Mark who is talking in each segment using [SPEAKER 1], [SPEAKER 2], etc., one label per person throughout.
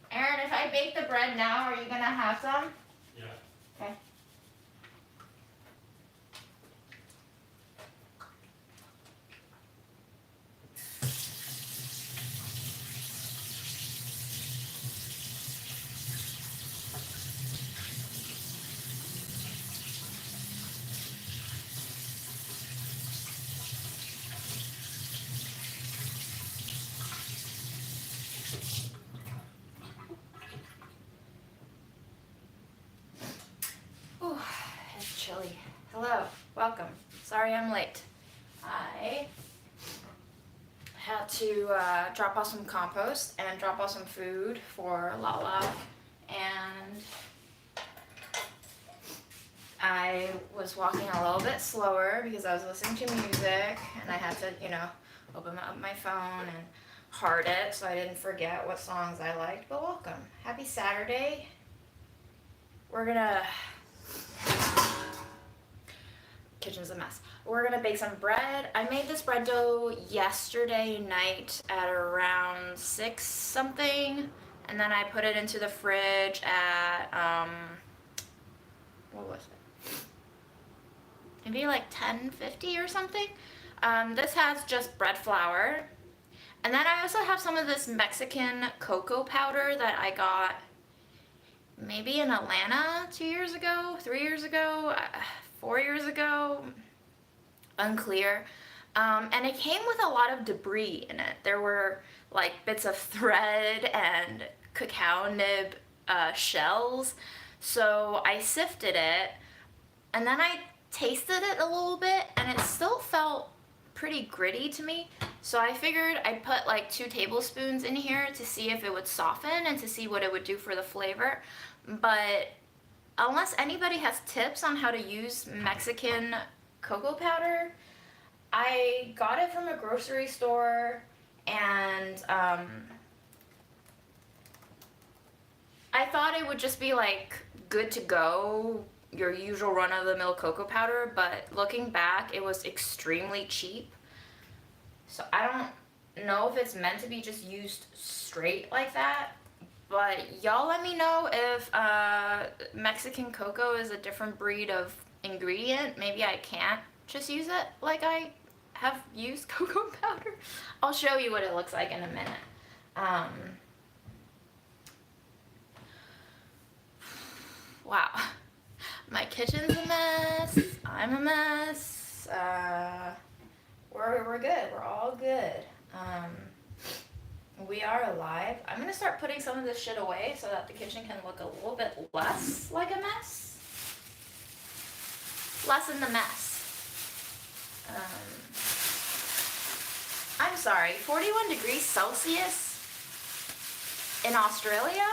[SPEAKER 1] Aaron, if I bake the bread now, are you gonna have some?
[SPEAKER 2] Yeah.
[SPEAKER 1] Okay. Ooh, it's chilly. Hello, welcome. Sorry I'm late. I had to drop off some compost and drop off some food for Lala, and I was walking a little bit slower because I was listening to music, and I had to, open up my phone and heart it so I didn't forget what songs I liked. But welcome. Happy Saturday. We're gonna... Kitchen's a mess. We're gonna bake some bread. I made this bread dough yesterday night at around 6 something, and then I put it into the fridge at what was it? Maybe like 10:50 or something. This has just bread flour, and then I also have some of this Mexican cocoa powder that I got maybe in Atlanta 2 years ago, 3 years ago, 4 years ago, unclear. And it came with a lot of debris in it. There were like bits of thread and cacao nib shells. So I sifted it, and then I tasted it a little bit, and it still felt pretty gritty to me. So I figured I'd put like 2 tablespoons in here to see if it would soften and to see what it would do for the flavor. But unless anybody has tips on how to use Mexican cocoa powder, I got it from a grocery store, and I thought it would just be like good to go, your usual run-of-the-mill cocoa powder, but looking back, it was extremely cheap. So I don't know if it's meant to be just used straight like that, but y'all let me know if Mexican cocoa is a different breed of ingredient. Maybe I can't just use it like I have used cocoa powder. I'll show you what it looks like in a minute. Wow. My kitchen's a mess. I'm a mess. We're good. We're all good. We are alive. I'm gonna start putting some of this shit away so that the kitchen can look a little bit less like a mess. Lessen the mess. I'm sorry, 41 degrees Celsius in Australia?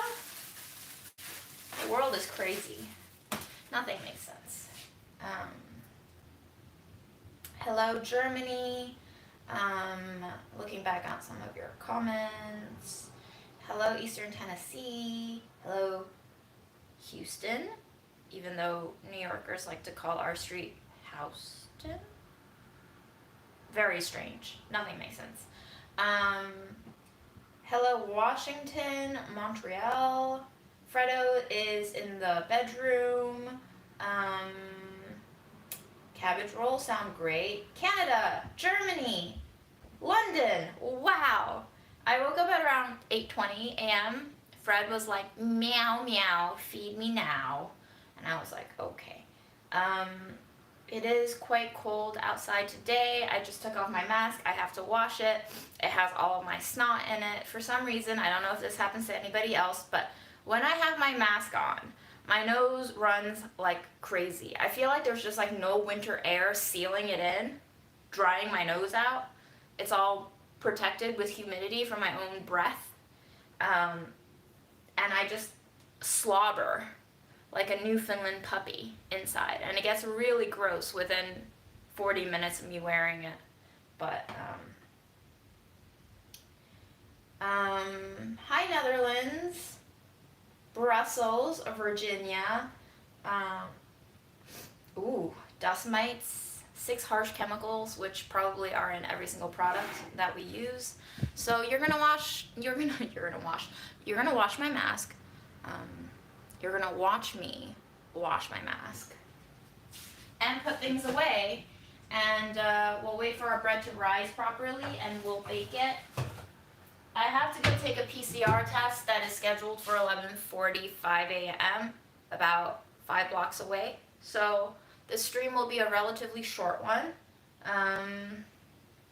[SPEAKER 1] The world is crazy. Nothing makes sense. Hello, Germany. Looking back on some of your comments. Hello, Eastern Tennessee. Hello, Houston, even though New Yorkers like to call our street Houston. Very strange. Nothing makes sense. Hello, Washington, Montreal. Fredo is in the bedroom. Cabbage rolls sound great. Canada, Germany, London. Wow. I woke up at around 8:20 a.m. Fred was like, meow, meow, feed me now. And I was like, okay. It is quite cold outside today. I just took off my mask. I have to wash it. It has all of my snot in it. For some reason, I don't know if this happens to anybody else, but when I have my mask on, my nose runs like crazy. I feel like there's just like no winter air sealing it in, drying my nose out. It's all protected with humidity from my own breath. And I just slobber like a Newfoundland puppy inside. And it gets really gross within 40 minutes of me wearing it. But, hi Netherlands, Brussels, Virginia. Ooh, dust mites, 6 harsh chemicals, which probably are in every single product that we use. So you're gonna wash my mask. You're gonna watch me wash my mask and put things away, and we'll wait for our bread to rise properly and we'll bake it. I have to go take a PCR test that is scheduled for 11:45 a.m., about 5 blocks away. So this stream will be a relatively short one.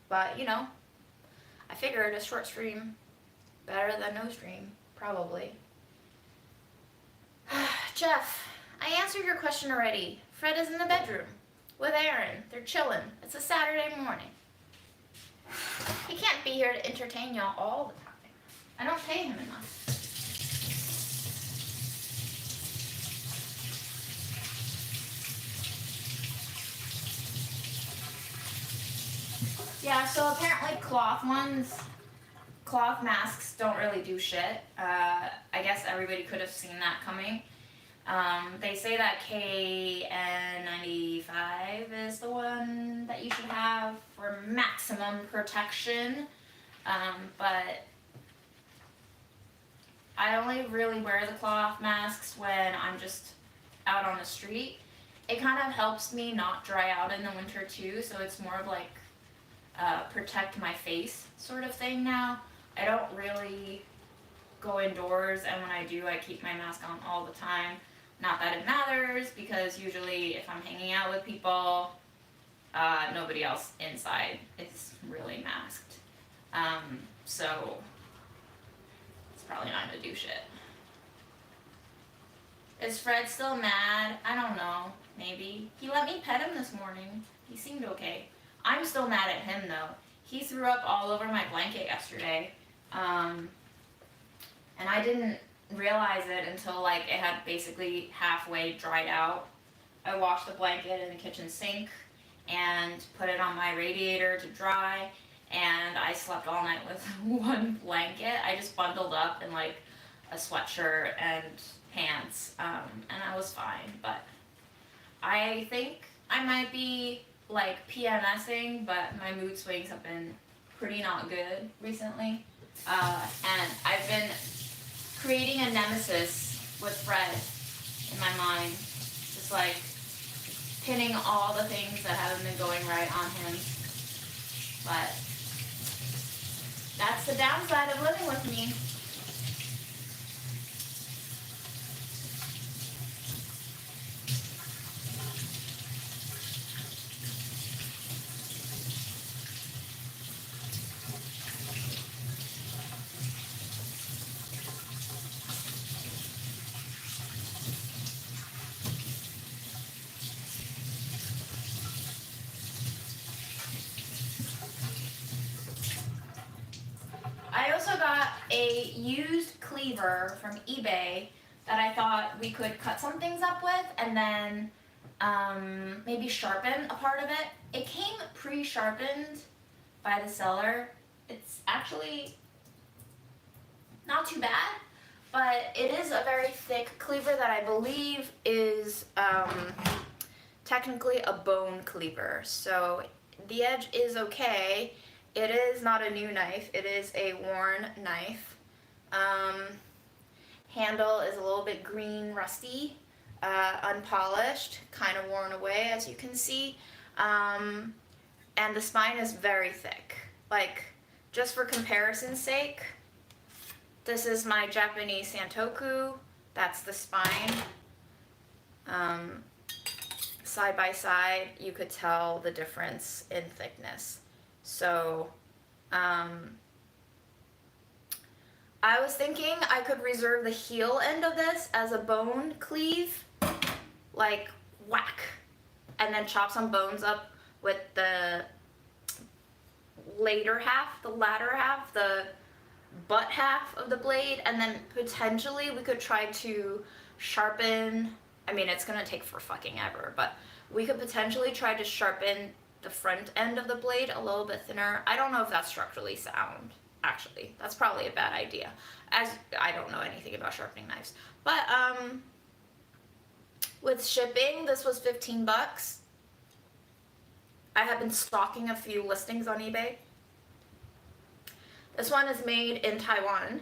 [SPEAKER 1] But you know, I figured a short stream better than no stream, probably. Jeff, I answered your question already. Fred is in the bedroom with Aaron. They're chilling. It's a Saturday morning. He can't be here to entertain y'all all the time. I don't pay him enough. Yeah, so apparently cloth masks don't really do shit. I guess everybody could have seen that coming. They say that KN95 is the one that you should have for maximum protection, but I only really wear the cloth masks when I'm just out on the street. It kind of helps me not dry out in the winter too, so it's more of like protect my face sort of thing now. I don't really go indoors, and when I do, I keep my mask on all the time. Not that it matters, because usually if I'm hanging out with people, nobody else inside is really masked. So it's probably not gonna do shit. Is Fred still mad? I don't know. Maybe. He let me pet him this morning. He seemed okay. I'm still mad at him though. He threw up all over my blanket yesterday. And I didn't realize it until like it had basically halfway dried out. I washed the blanket in the kitchen sink and put it on my radiator to dry, and I slept all night with one blanket. I just bundled up in like a sweatshirt and pants, and I was fine. But I think I might be like PMSing, but my mood swings have been pretty not good recently. And I've been creating a nemesis with Fred in my mind, just like pinning all the things that haven't been going right on him. But that's the downside of living with me. I also got a used cleaver from eBay that I thought we could cut some things up with and then maybe sharpen a part of it. It came pre-sharpened by the seller. It's actually not too bad, but it is a very thick cleaver that I believe is technically a bone cleaver. So the edge is okay. It is not a new knife, it is a worn knife. Handle is a little bit green, rusty, unpolished, kind of worn away as you can see. And the spine is very thick. Like, just for comparison's sake, this is my Japanese Santoku, that's the spine. Side by side, you could tell the difference in thickness. So, I was thinking I could reserve the heel end of this as a bone cleave, like whack, and then chop some bones up with the later half, the latter half, the butt half of the blade, and then potentially we could try to sharpen, I mean it's gonna take for fucking ever, but we could potentially try to sharpen the front end of the blade a little bit thinner. I don't know if that's structurally sound, actually. That's probably a bad idea, as I don't know anything about sharpening knives. But with shipping, this was 15 bucks. I have been stalking a few listings on eBay. This one is made in Taiwan.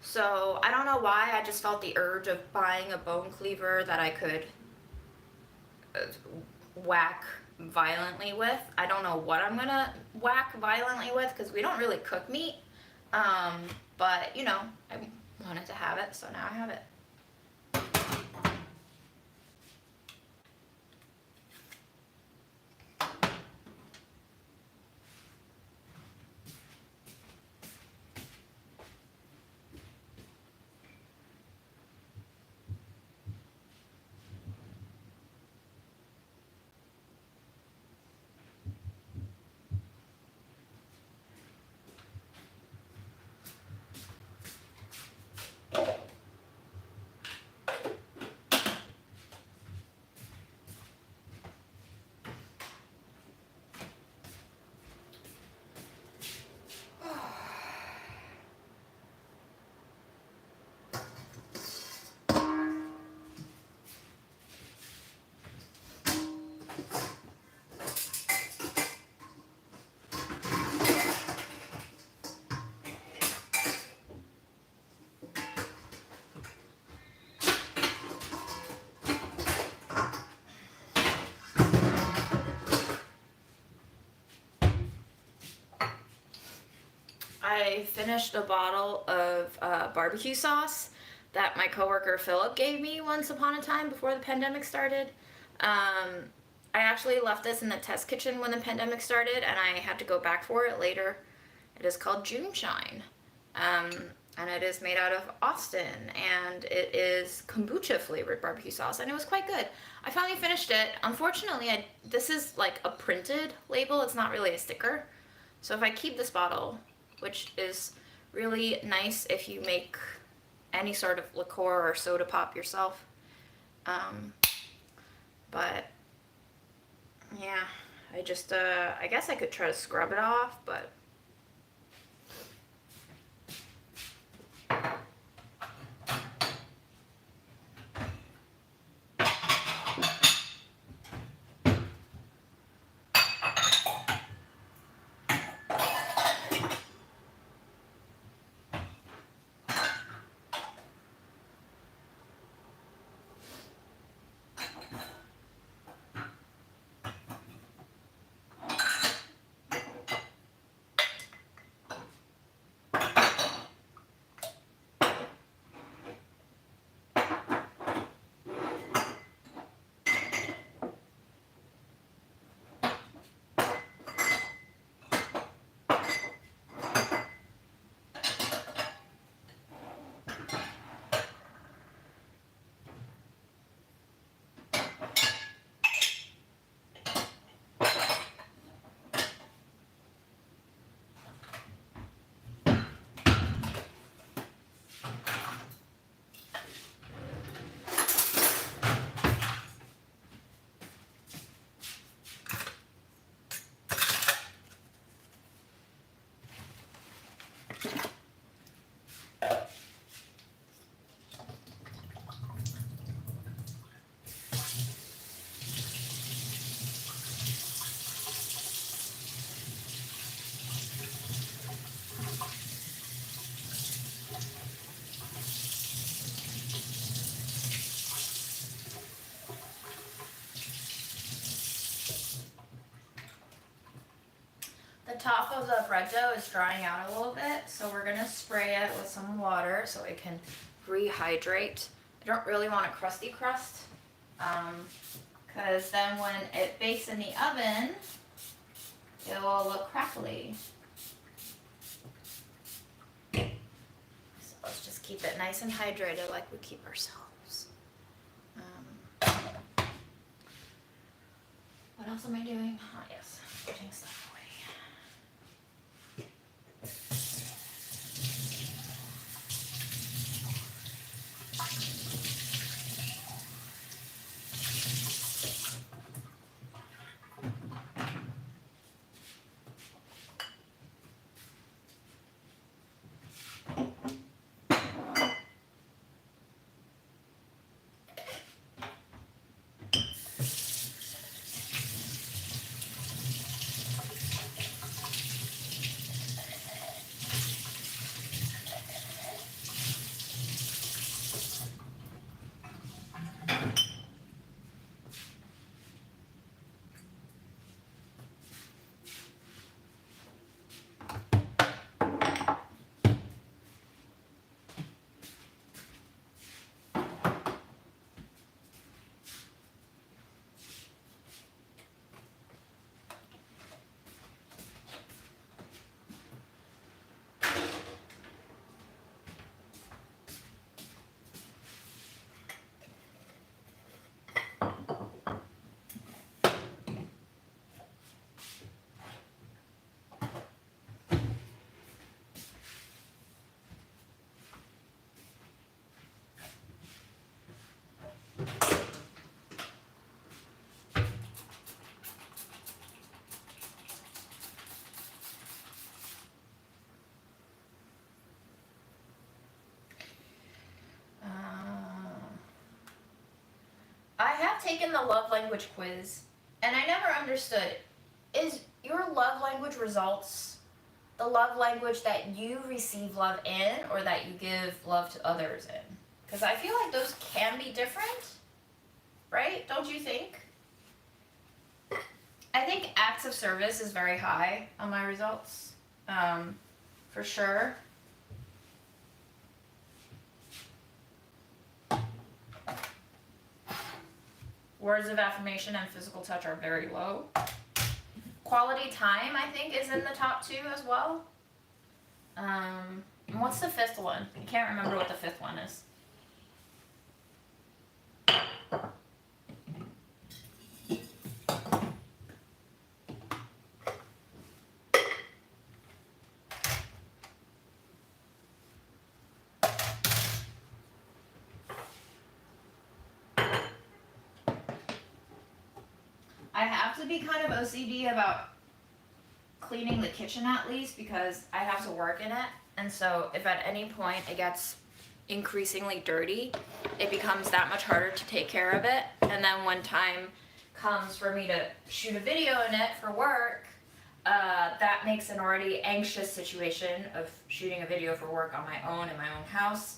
[SPEAKER 1] So I don't know why, I just felt the urge of buying a bone cleaver that I could whack violently with. I don't know what I'm gonna whack violently with because we don't really cook meat. But you know, I wanted to have it, so now I have it. I finished a bottle of barbecue sauce that my coworker Philip gave me once upon a time before the pandemic started. I actually left this in the test kitchen when the pandemic started, and I had to go back for it later. It is called June Shine, and it is made out of Austin, and it is kombucha flavored barbecue sauce, and it was quite good. I finally finished it. Unfortunately, this is like a printed label. It's not really a sticker. So if I keep this bottle, which is really nice if you make any sort of liqueur or soda pop yourself. But yeah, I guess I could try to scrub it off, but the top of the bread dough is drying out a little bit, so we're gonna spray it with some water so it can rehydrate. I don't really want a crusty crust, because then when it bakes in the oven, it will look crackly. So let's just keep it nice and hydrated like we keep ourselves. What else am I doing? Oh yes, putting stuff away. taken the love language quiz, and I never understood. Is your love language results the love language that you receive love in, or that you give love to others in? Because I feel like those can be different, right? Don't you think? I think acts of service is very high on my results, for sure. Words of affirmation and physical touch are very low. Quality time, I think, is in the top 2 as well. And what's the 5th one? I can't remember what the 5th one is. I have to be kind of OCD about cleaning the kitchen at least, because I have to work in it, and so if at any point it gets increasingly dirty, it becomes that much harder to take care of it. And then when time comes for me to shoot a video in it for work, that makes an already anxious situation of shooting a video for work on my own in my own house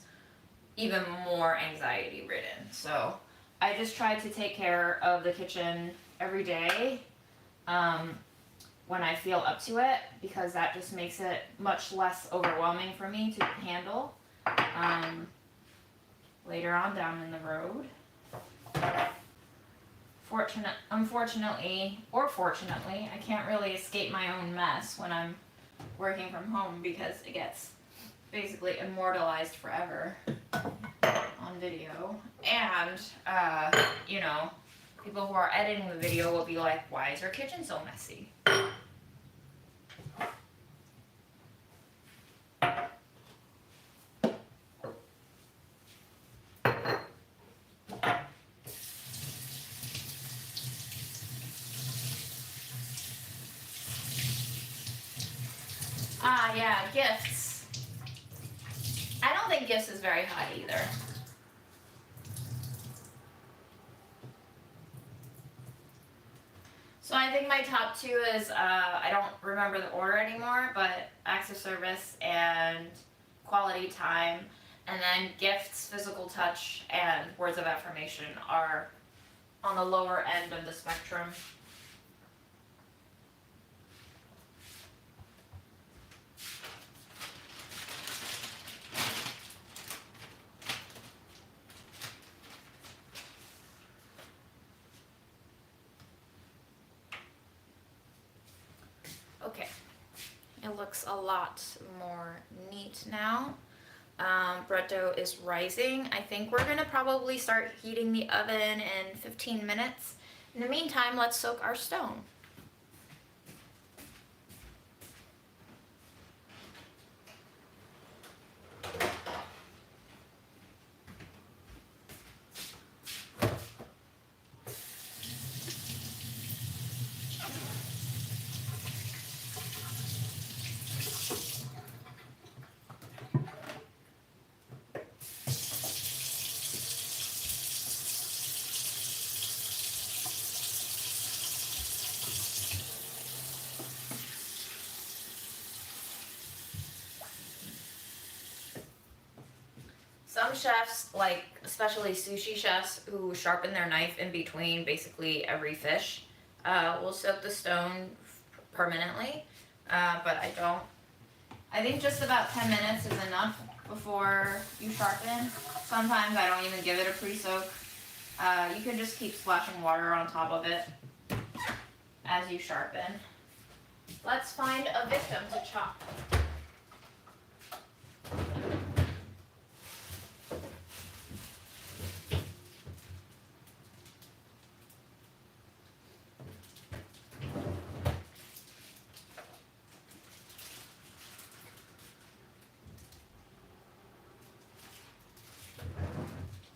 [SPEAKER 1] even more anxiety ridden. So I just try to take care of the kitchen every day when I feel up to it, because that just makes it much less overwhelming for me to handle later on down in the road. Unfortunately, or fortunately, I can't really escape my own mess when I'm working from home, because it gets basically immortalized forever on video. And, you know, people who are editing the video will be like, why is your kitchen so messy? Yeah, gifts. I don't think gifts is very high either. So I think my top 2 is, I don't remember the order anymore, but acts of service and quality time, and then gifts, physical touch, and words of affirmation are on the lower end of the spectrum. Okay, it looks a lot more neat now. Bread dough is rising. I think we're gonna probably start heating the oven in 15 minutes. In the meantime, let's soak our stone. Some chefs, like especially sushi chefs who sharpen their knife in between basically every fish, will soak the stone permanently, but I don't. I think just about 10 minutes is enough before you sharpen. Sometimes I don't even give it a pre-soak. You can just keep splashing water on top of it as you sharpen. Let's find a victim to chop.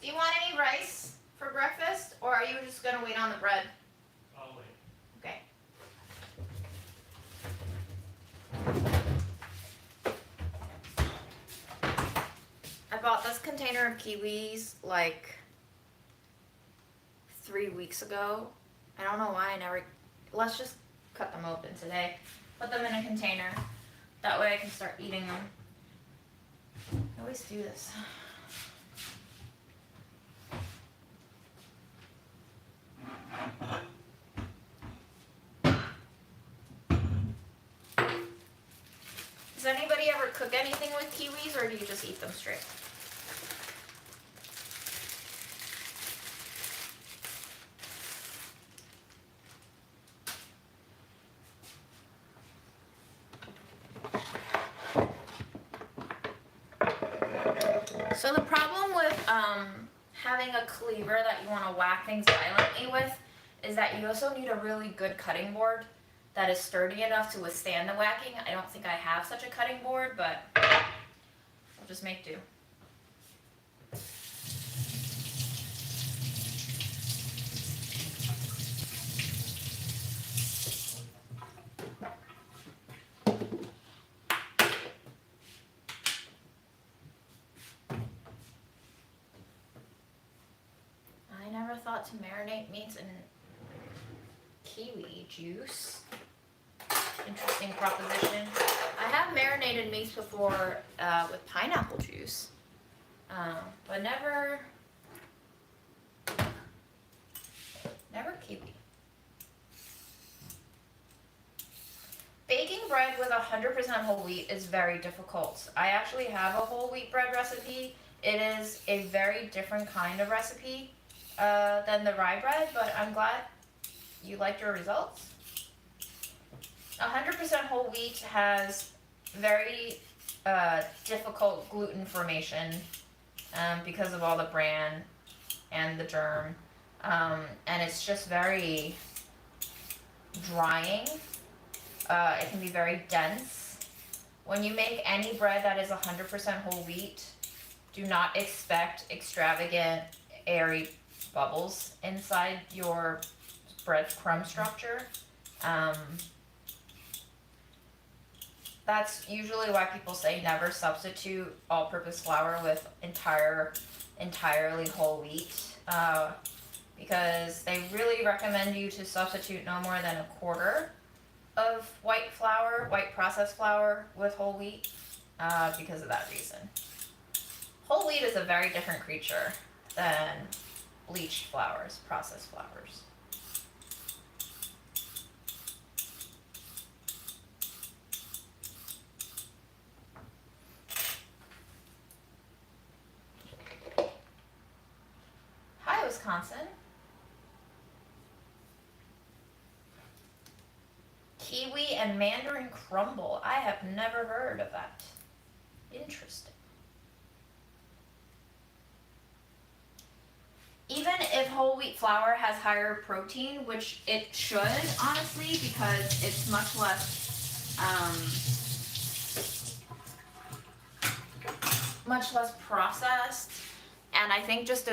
[SPEAKER 1] Do you want any rice for breakfast, or are you just gonna wait on the bread?
[SPEAKER 2] I'll wait.
[SPEAKER 1] Okay. I bought this container of kiwis like 3 weeks ago. I don't know why I never, let's just cut them open today. Put them in a container. That way I can start eating them. I always do this. Does anybody ever cook anything with kiwis, or do you just eat them straight? So the problem with having a cleaver that you want to whack things violently with is that you also need a really good cutting board that is sturdy enough to withstand the whacking. I don't think I have such a cutting board, but I'll just make do. I never thought to marinate meats in kiwi juice. Interesting proposition. I have marinated meats before with pineapple juice, but never kiwi. Baking bread with 100% whole wheat is very difficult. I actually have a whole wheat bread recipe. It is a very different kind of recipe than the rye bread, but I'm glad you liked your results. 100% whole wheat has very difficult gluten formation because of all the bran and the germ, and it's just very drying. It can be very dense. When you make any bread that is 100% whole wheat, do not expect extravagant airy bubbles inside your bread crumb structure. That's usually why people say never substitute all-purpose flour with entirely whole wheat, because they really recommend you to substitute no more than 1/4 of white processed flour with whole wheat, because of that reason. Whole wheat is a very different creature than bleached flours, processed flours. Hi, Wisconsin. Kiwi and mandarin crumble. I have never heard of that. Interesting. Even if whole wheat flour has higher protein, which it should, honestly, because it's much less processed, and I think just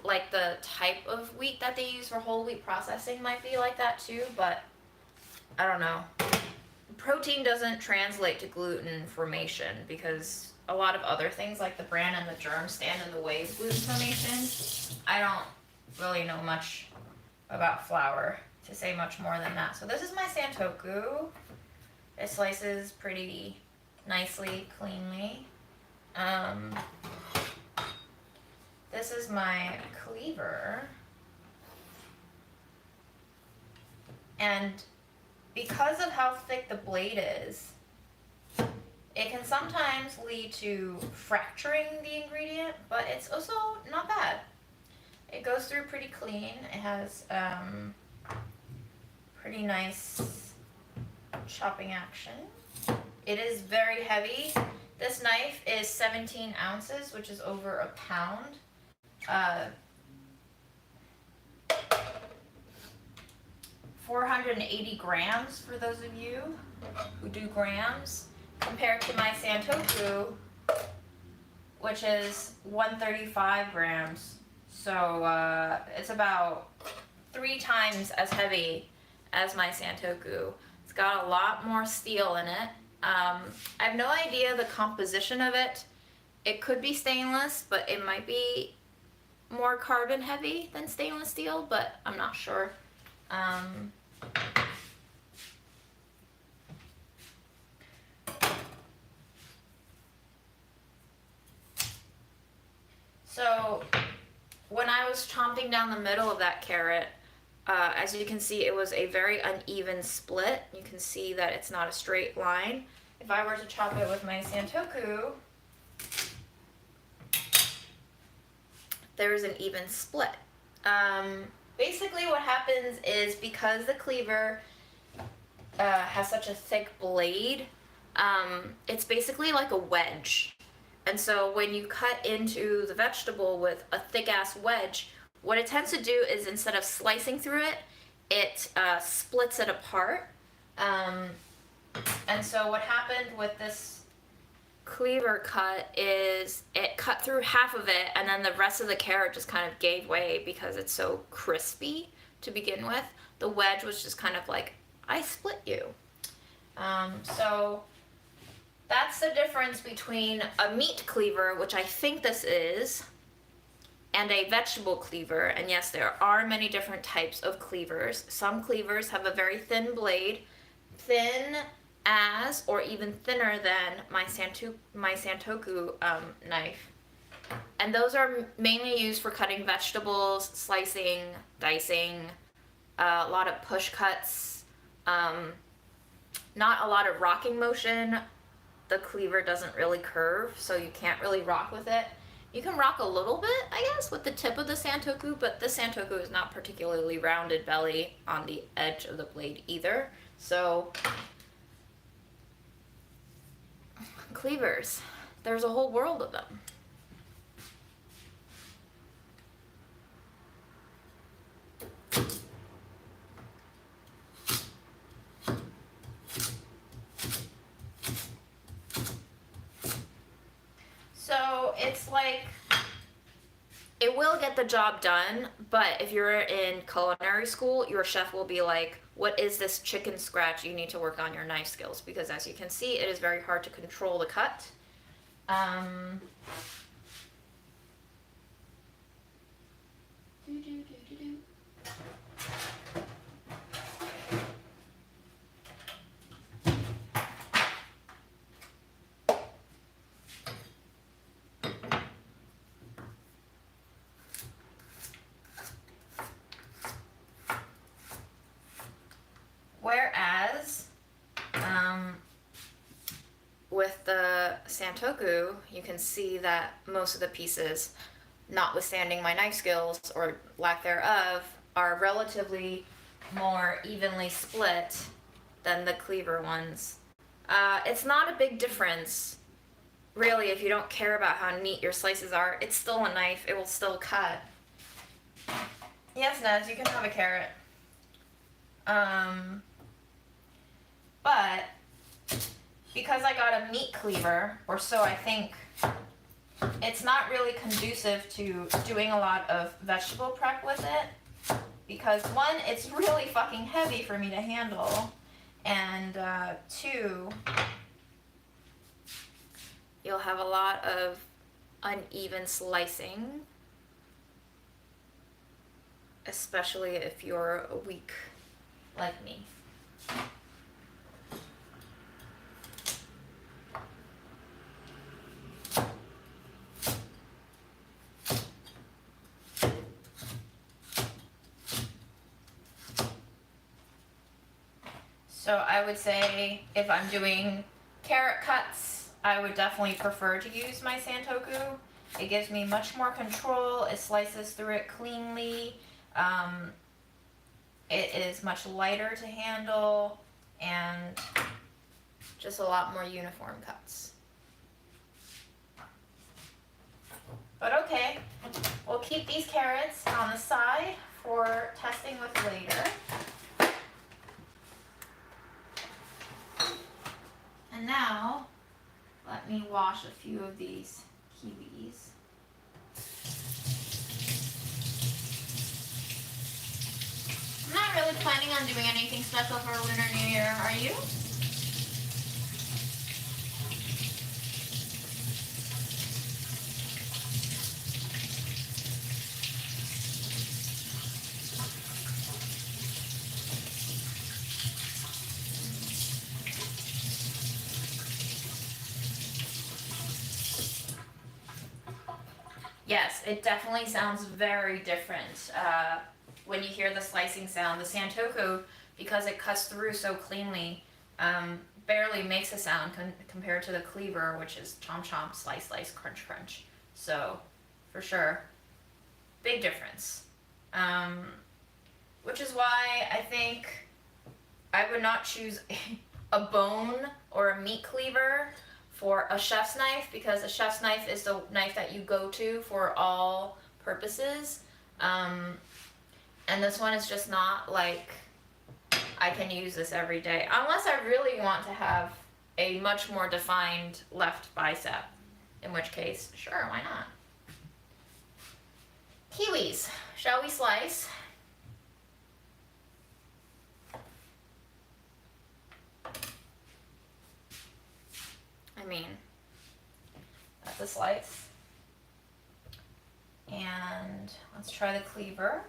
[SPEAKER 1] like the type of wheat that they use for whole wheat processing might be like that too, but I don't know. Protein doesn't translate to gluten formation because a lot of other things like the bran and the germ stand in the way of gluten formation. I don't really know much about flour to say much more than that. So this is my santoku. It slices pretty nicely, cleanly. This is my cleaver. And because of how thick the blade is, it can sometimes lead to fracturing the ingredient, but it's also not bad. It goes through pretty clean. It has pretty nice chopping action. It is very heavy. This knife is 17 ounces, which is over a pound. 480 grams for those of you who do grams, compared to my santoku, which is 135 grams. So it's about 3 times as heavy as my santoku. It's got a lot more steel in it. I have no idea the composition of it. It could be stainless, but it might be more carbon heavy than stainless steel, but I'm not sure. So when I was chomping down the middle of that carrot, as you can see, it was a very uneven split. You can see that it's not a straight line. If I were to chop it with my Santoku, there's an even split. Basically what happens is because the cleaver has such a thick blade, it's basically like a wedge. And so when you cut into the vegetable with a thick-ass wedge, what it tends to do is instead of slicing through it, it splits it apart. And so what happened with this cleaver cut is it cut through half of it, and then the rest of the carrot just kind of gave way because it's so crispy to begin with. The wedge was just kind of like, I split you. So that's the difference between a meat cleaver, which I think this is, and a vegetable cleaver. And yes, there are many different types of cleavers. Some cleavers have a very thin blade, thin as or even thinner than my Santoku knife. And those are mainly used for cutting vegetables, slicing, dicing, a lot of push cuts, not a lot of rocking motion. The cleaver doesn't really curve, so you can't really rock with it. You can rock a little bit, I guess, with the tip of the Santoku, but the Santoku is not particularly rounded belly on the edge of the blade either. So, cleavers, there's a whole world of them. So it's like, it will get the job done, but if you're in culinary school, your chef will be like, what is this chicken scratch? You need to work on your knife skills, because as you can see, it is very hard to control the cut. Whereas, with the Santoku, you can see that most of the pieces, notwithstanding my knife skills or lack thereof, are relatively more evenly split than the cleaver ones. It's not a big difference, really, if you don't care about how neat your slices are. It's still a knife, it will still cut. Yes, Nez, you can have a carrot. But because I got a meat cleaver, or so I think, it's not really conducive to doing a lot of vegetable prep with it. Because one, it's really fucking heavy for me to handle. And two, you'll have a lot of uneven slicing. Especially if you're weak like me. So I would say if I'm doing carrot cuts, I would definitely prefer to use my Santoku. It gives me much more control, it slices through it cleanly, it is much lighter to handle, and just a lot more uniform cuts. But okay, we'll keep these carrots on the side for testing with later. And now, let me wash a few of these kiwis. I'm not really planning on doing anything special for Lunar New Year, are you? Yes, it definitely sounds very different when you hear the slicing sound. The Santoku, because it cuts through so cleanly, barely makes a sound compared to the cleaver, which is chomp chomp, slice slice, crunch crunch. So, for sure, big difference. Which is why I think I would not choose a bone or a meat cleaver for a chef's knife, because a chef's knife is the knife that you go to for all purposes. And this one is just not like I can use this every day, unless I really want to have a much more defined left bicep, in which case, sure, why not? Kiwis, shall we slice? I mean, that's a slice. And let's try the cleaver.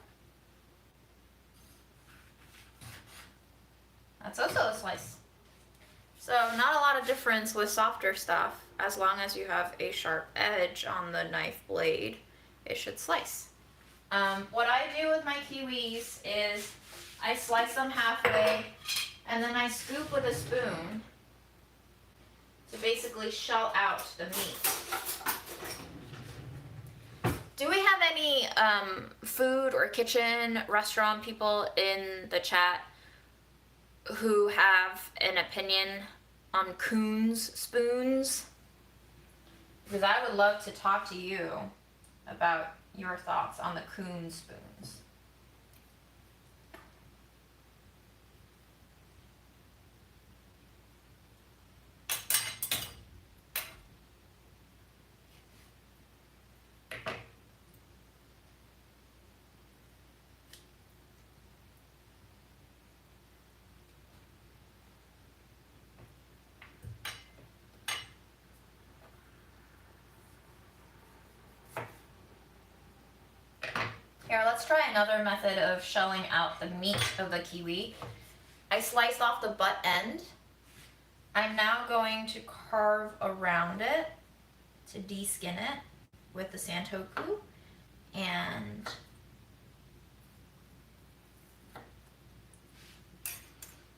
[SPEAKER 1] That's also a slice. So not a lot of difference with softer stuff. As long as you have a sharp edge on the knife blade, it should slice. What I do with my kiwis is I slice them halfway and then I scoop with a spoon to basically shell out the meat. Do we have any food or kitchen restaurant people in the chat who have an opinion on Coons spoons? Because I would love to talk to you about your thoughts on the Coons spoons. Here, let's try another method of shelling out the meat of the kiwi. I sliced off the butt end. I'm now going to carve around it to de-skin it with the Santoku. And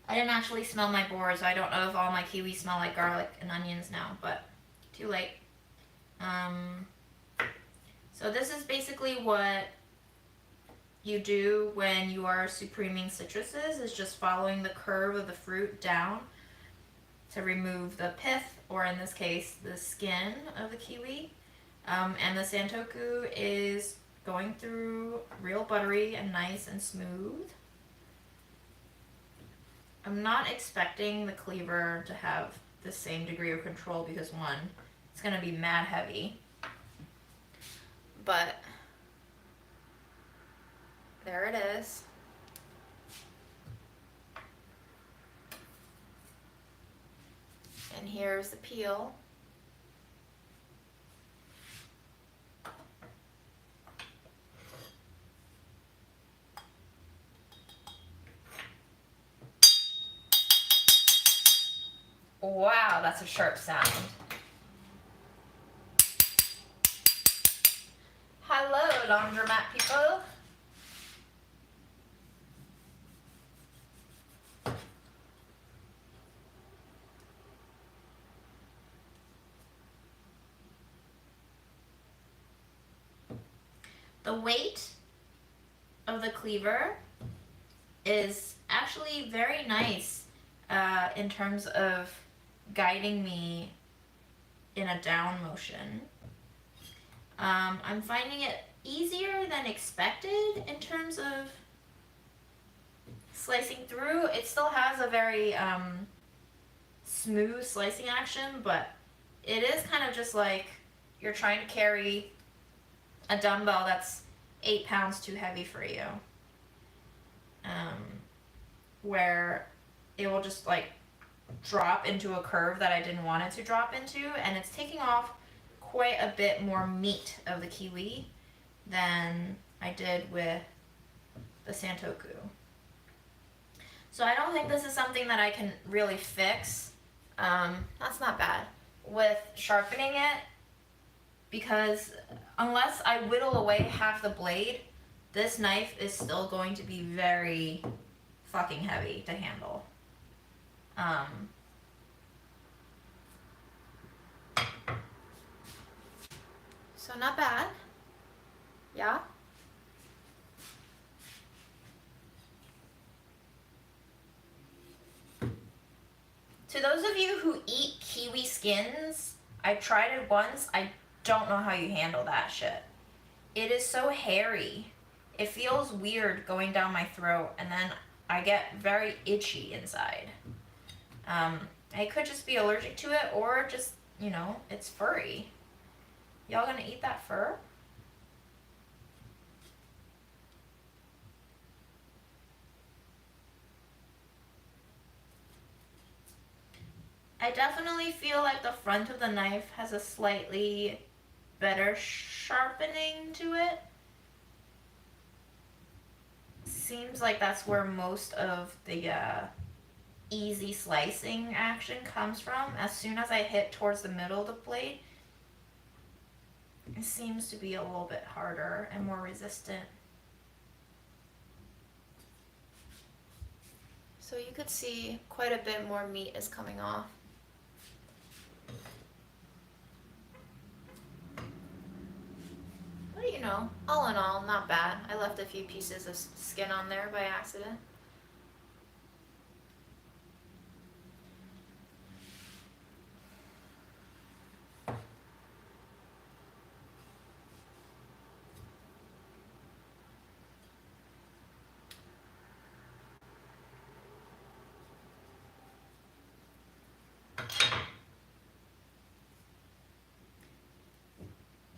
[SPEAKER 1] I didn't actually smell my board, so I don't know if all my kiwis smell like garlic and onions now, but too late. So this is basically what you do when you are supreming citruses, is just following the curve of the fruit down to remove the pith, or in this case, the skin of the kiwi. And the Santoku is going through real buttery and nice and smooth. I'm not expecting the cleaver to have the same degree of control because, one, it's going to be mad heavy. But there it is. And here's the peel. Wow, that's a sharp sound. Hello, laundromat people. The weight of the cleaver is actually very nice in terms of guiding me in a down motion. I'm finding it easier than expected in terms of slicing through. It still has a very smooth slicing action, but it is kind of just like you're trying to carry a dumbbell that's 8 pounds too heavy for you. Where it will just like drop into a curve that I didn't want it to drop into, and it's taking off quite a bit more meat of the kiwi than I did with the Santoku. So I don't think this is something that I can really fix. That's not bad. With sharpening it, because unless I whittle away half the blade, this knife is still going to be very fucking heavy to handle. So not bad. Yeah? To those of you who eat kiwi skins, I tried it once. I don't know how you handle that shit. It is so hairy. It feels weird going down my throat, and then I get very itchy inside. I could just be allergic to it, or just, you know, it's furry. Y'all gonna eat that fur? I definitely feel like the front of the knife has a slightly better sharpening to it. Seems like that's where most of the easy slicing action comes from. As soon as I hit towards the middle of the blade, it seems to be a little bit harder and more resistant. So you could see quite a bit more meat is coming off. But you know, all in all, not bad. I left a few pieces of skin on there by accident.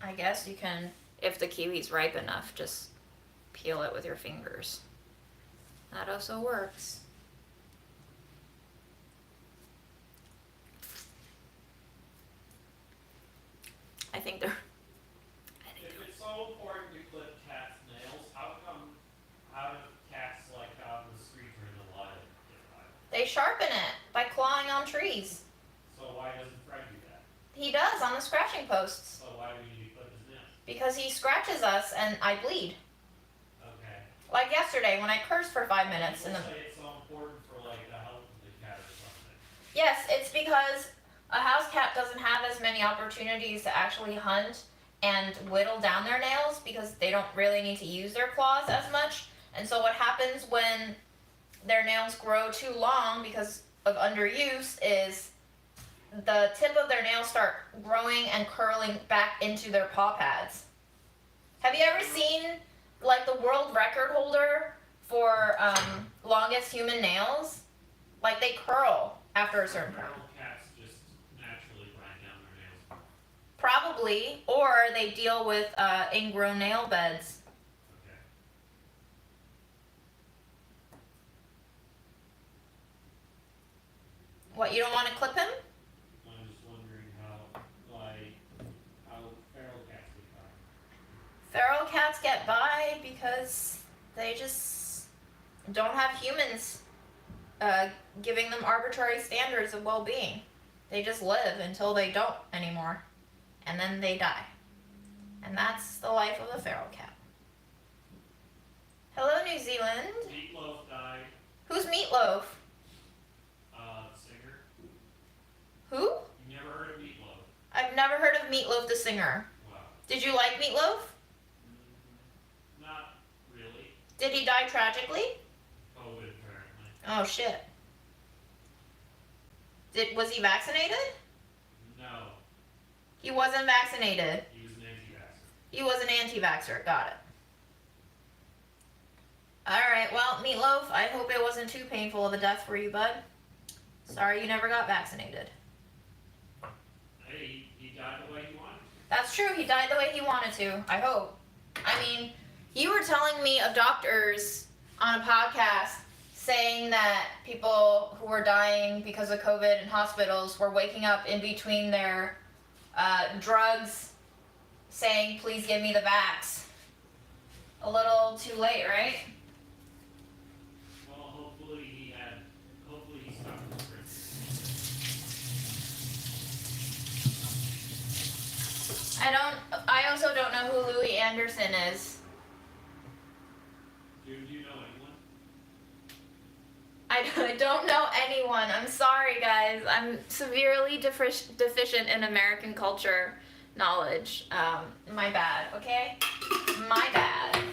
[SPEAKER 1] I guess you can, if the kiwi's ripe enough, just peel it with your fingers. That also works. I think they're...
[SPEAKER 2] If it's so important to clip cats' nails, how do cats like out in the street or in the wild get by?
[SPEAKER 1] They sharpen it by clawing on trees.
[SPEAKER 2] So why doesn't Fred do that?
[SPEAKER 1] He does on the scratching posts.
[SPEAKER 2] So why do you need to clip his nails?
[SPEAKER 1] Because he scratches us and I bleed.
[SPEAKER 2] Okay.
[SPEAKER 1] Like yesterday when I cursed for 5 minutes.
[SPEAKER 2] People say it's so important for like the health of the cat or something.
[SPEAKER 1] Yes, it's because a house cat doesn't have as many opportunities to actually hunt and whittle down their nails because they don't really need to use their claws as much. And so what happens when their nails grow too long because of underuse is the tip of their nails start growing and curling back into their paw pads. Have you ever seen like the world record holder for longest human nails? Like they curl after a certain point.
[SPEAKER 2] Feral cats just naturally grind down their nails.
[SPEAKER 1] Probably, or they deal with ingrown nail beds.
[SPEAKER 2] Okay.
[SPEAKER 1] What, you don't want to clip him?
[SPEAKER 2] I'm just wondering how feral cats get by.
[SPEAKER 1] Feral cats get by because they just don't have humans giving them arbitrary standards of well-being. They just live until they don't anymore, and then they die. And that's the life of a feral cat. Hello, New Zealand.
[SPEAKER 2] Meatloaf died.
[SPEAKER 1] Who's Meatloaf?
[SPEAKER 2] Singer.
[SPEAKER 1] Who?
[SPEAKER 2] You never heard of Meatloaf?
[SPEAKER 1] I've never heard of Meatloaf the singer.
[SPEAKER 2] Wow.
[SPEAKER 1] Did you like Meatloaf?
[SPEAKER 2] Not really.
[SPEAKER 1] Did he die tragically?
[SPEAKER 2] COVID apparently.
[SPEAKER 1] Oh shit. Was he vaccinated?
[SPEAKER 2] No.
[SPEAKER 1] He wasn't vaccinated.
[SPEAKER 2] He was an anti-vaxxer.
[SPEAKER 1] He was an anti-vaxxer. Got it. Alright, well, Meatloaf, I hope it wasn't too painful of a death for you, bud. Sorry you never got vaccinated.
[SPEAKER 2] Hey, he died the way he wanted.
[SPEAKER 1] That's true, he died the way he wanted to. I hope. I mean, you were telling me of doctors on a podcast saying that people who were dying because of COVID in hospitals were waking up in between their drugs saying, please give me the vax. A little too late, right?
[SPEAKER 2] Well, hopefully he stopped his drinking.
[SPEAKER 1] I also don't know who Louis Anderson is.
[SPEAKER 2] Do you know anyone?
[SPEAKER 1] I don't know anyone. I'm sorry, guys. I'm severely deficient in American culture knowledge. My bad, okay? My bad.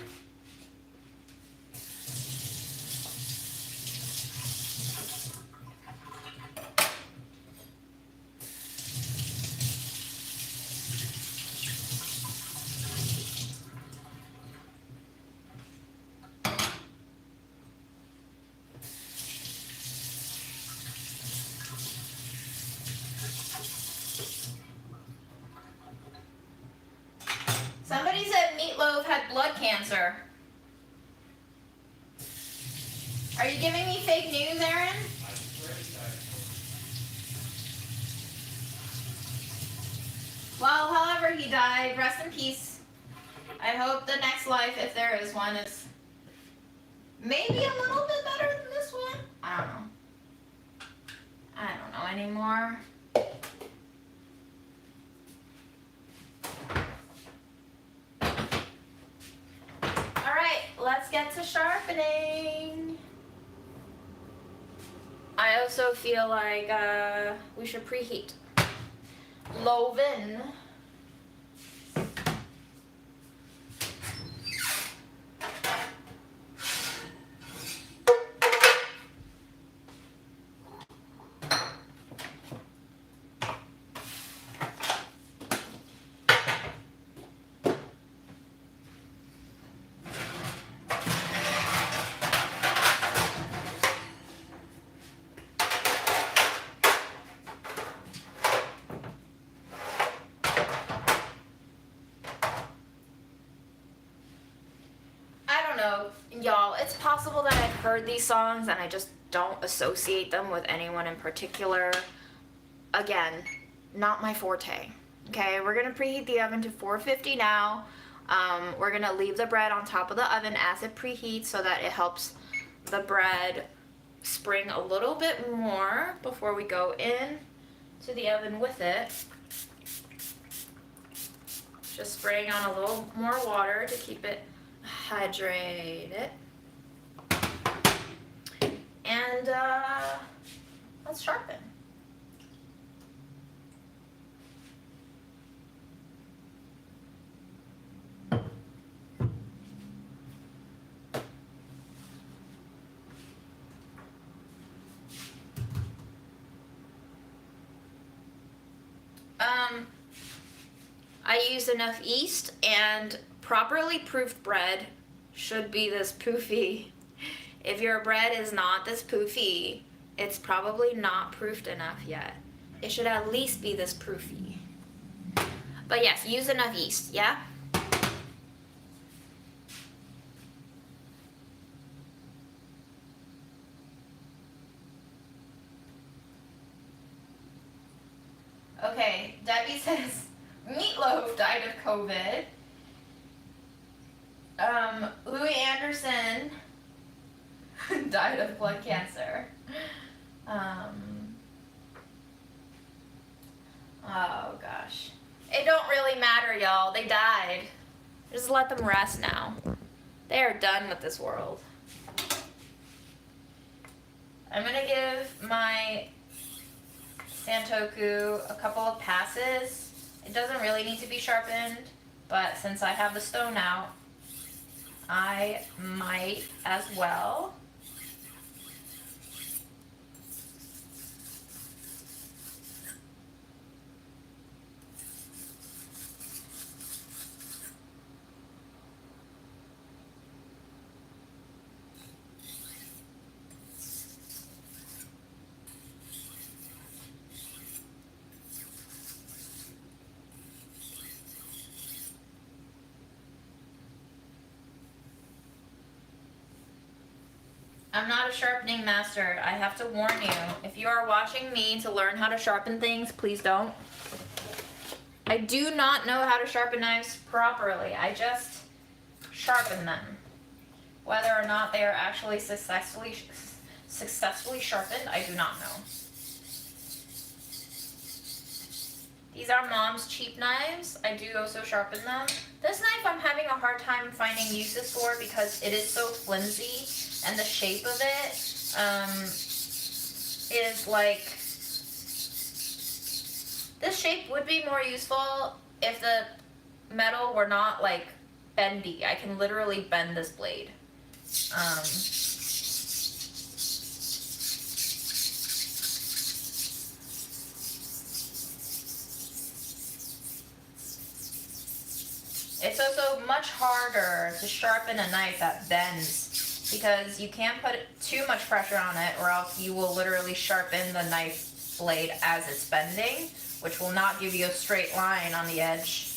[SPEAKER 1] Somebody said Meatloaf had blood cancer. Are you giving me fake news, Aaron?
[SPEAKER 2] I swear he died.
[SPEAKER 1] Well, however he died, rest in peace. I hope the next life, if there is one, is maybe a little bit better than this one. I don't know. I don't know anymore. Alright, let's get to sharpening. I also feel like we should preheat. Loven. Y'all, it's possible that I've heard these songs and I just don't associate them with anyone in particular. Again, not my forte. Okay, we're gonna preheat the oven to 450 now. We're gonna leave the bread on top of the oven as it preheats so that it helps the bread spring a little bit more before we go in to the oven with it. Just spraying on a little more water to keep it hydrated. And let's sharpen. I used enough yeast, and properly proofed bread should be this poofy. If your bread is not this poofy, it's probably not proofed enough yet. It should at least be this proofy. But yes, use enough yeast, yeah? Okay, Debbie says Meatloaf died of COVID. Louis Anderson died of blood cancer. Oh gosh. It don't really matter, y'all. They died. Just let them rest now. They are done with this world. I'm gonna give my Santoku a couple of passes. It doesn't really need to be sharpened, but since I have the stone out, I might as well. I'm not a sharpening master. I have to warn you. If you are watching me to learn how to sharpen things, please don't. I do not know how to sharpen knives properly. I just sharpen them. Whether or not they are actually successfully sharpened, I do not know. These are Mom's cheap knives. I do also sharpen them. This knife I'm having a hard time finding uses for because it is so flimsy, and the shape of it is like, this shape would be more useful if the metal were not like bendy. I can literally bend this blade. It's also much harder to sharpen a knife that bends because you can't put too much pressure on it, or else you will literally sharpen the knife blade as it's bending, which will not give you a straight line on the edge.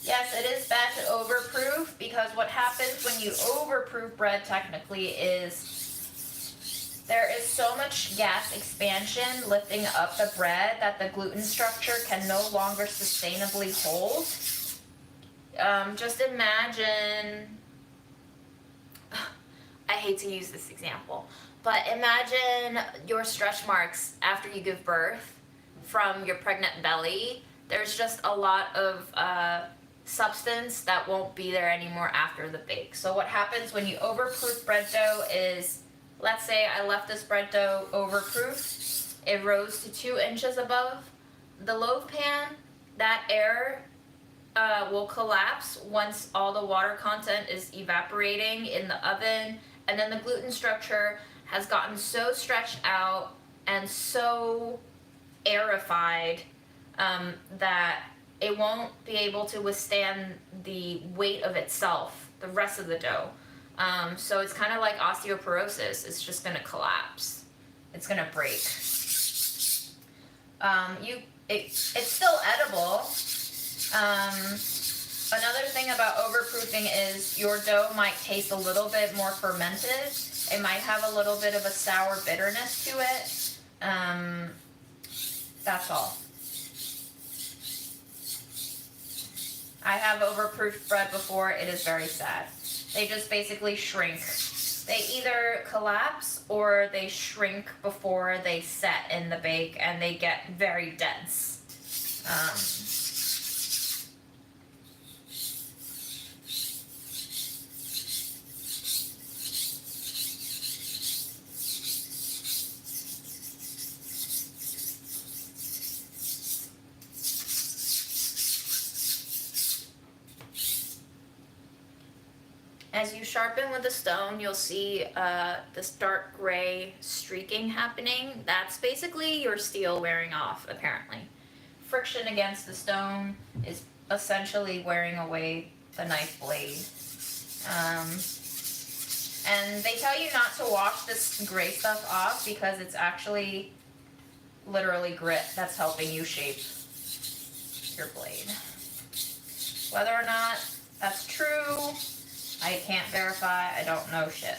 [SPEAKER 1] Yes, it is bad to overproof, because what happens when you overproof bread technically is there is so much gas expansion lifting up the bread that the gluten structure can no longer sustainably hold. Just imagine, I hate to use this example, but imagine your stretch marks after you give birth from your pregnant belly. There's just a lot of substance that won't be there anymore after the bake. So what happens when you overproof bread dough is, let's say I left this bread dough overproofed, it rose to 2 inches above the loaf pan, that air will collapse once all the water content is evaporating in the oven, and then the gluten structure has gotten so stretched out and so aerified that it won't be able to withstand the weight of itself, the rest of the dough. So it's kind of like osteoporosis. It's just gonna collapse. It's gonna break. It's still edible. Another thing about overproofing is your dough might taste a little bit more fermented. It might have a little bit of a sour bitterness to it. That's all. I have overproofed bread before. It is very sad. They just basically shrink. They either collapse or they shrink before they set in the bake, and they get very dense. As you sharpen with the stone, you'll see this dark gray streaking happening. That's basically your steel wearing off, apparently. Friction against the stone is essentially wearing away the knife blade. And they tell you not to wash this gray stuff off because it's actually literally grit that's helping you shape your blade. Whether or not that's true, I can't verify. I don't know shit.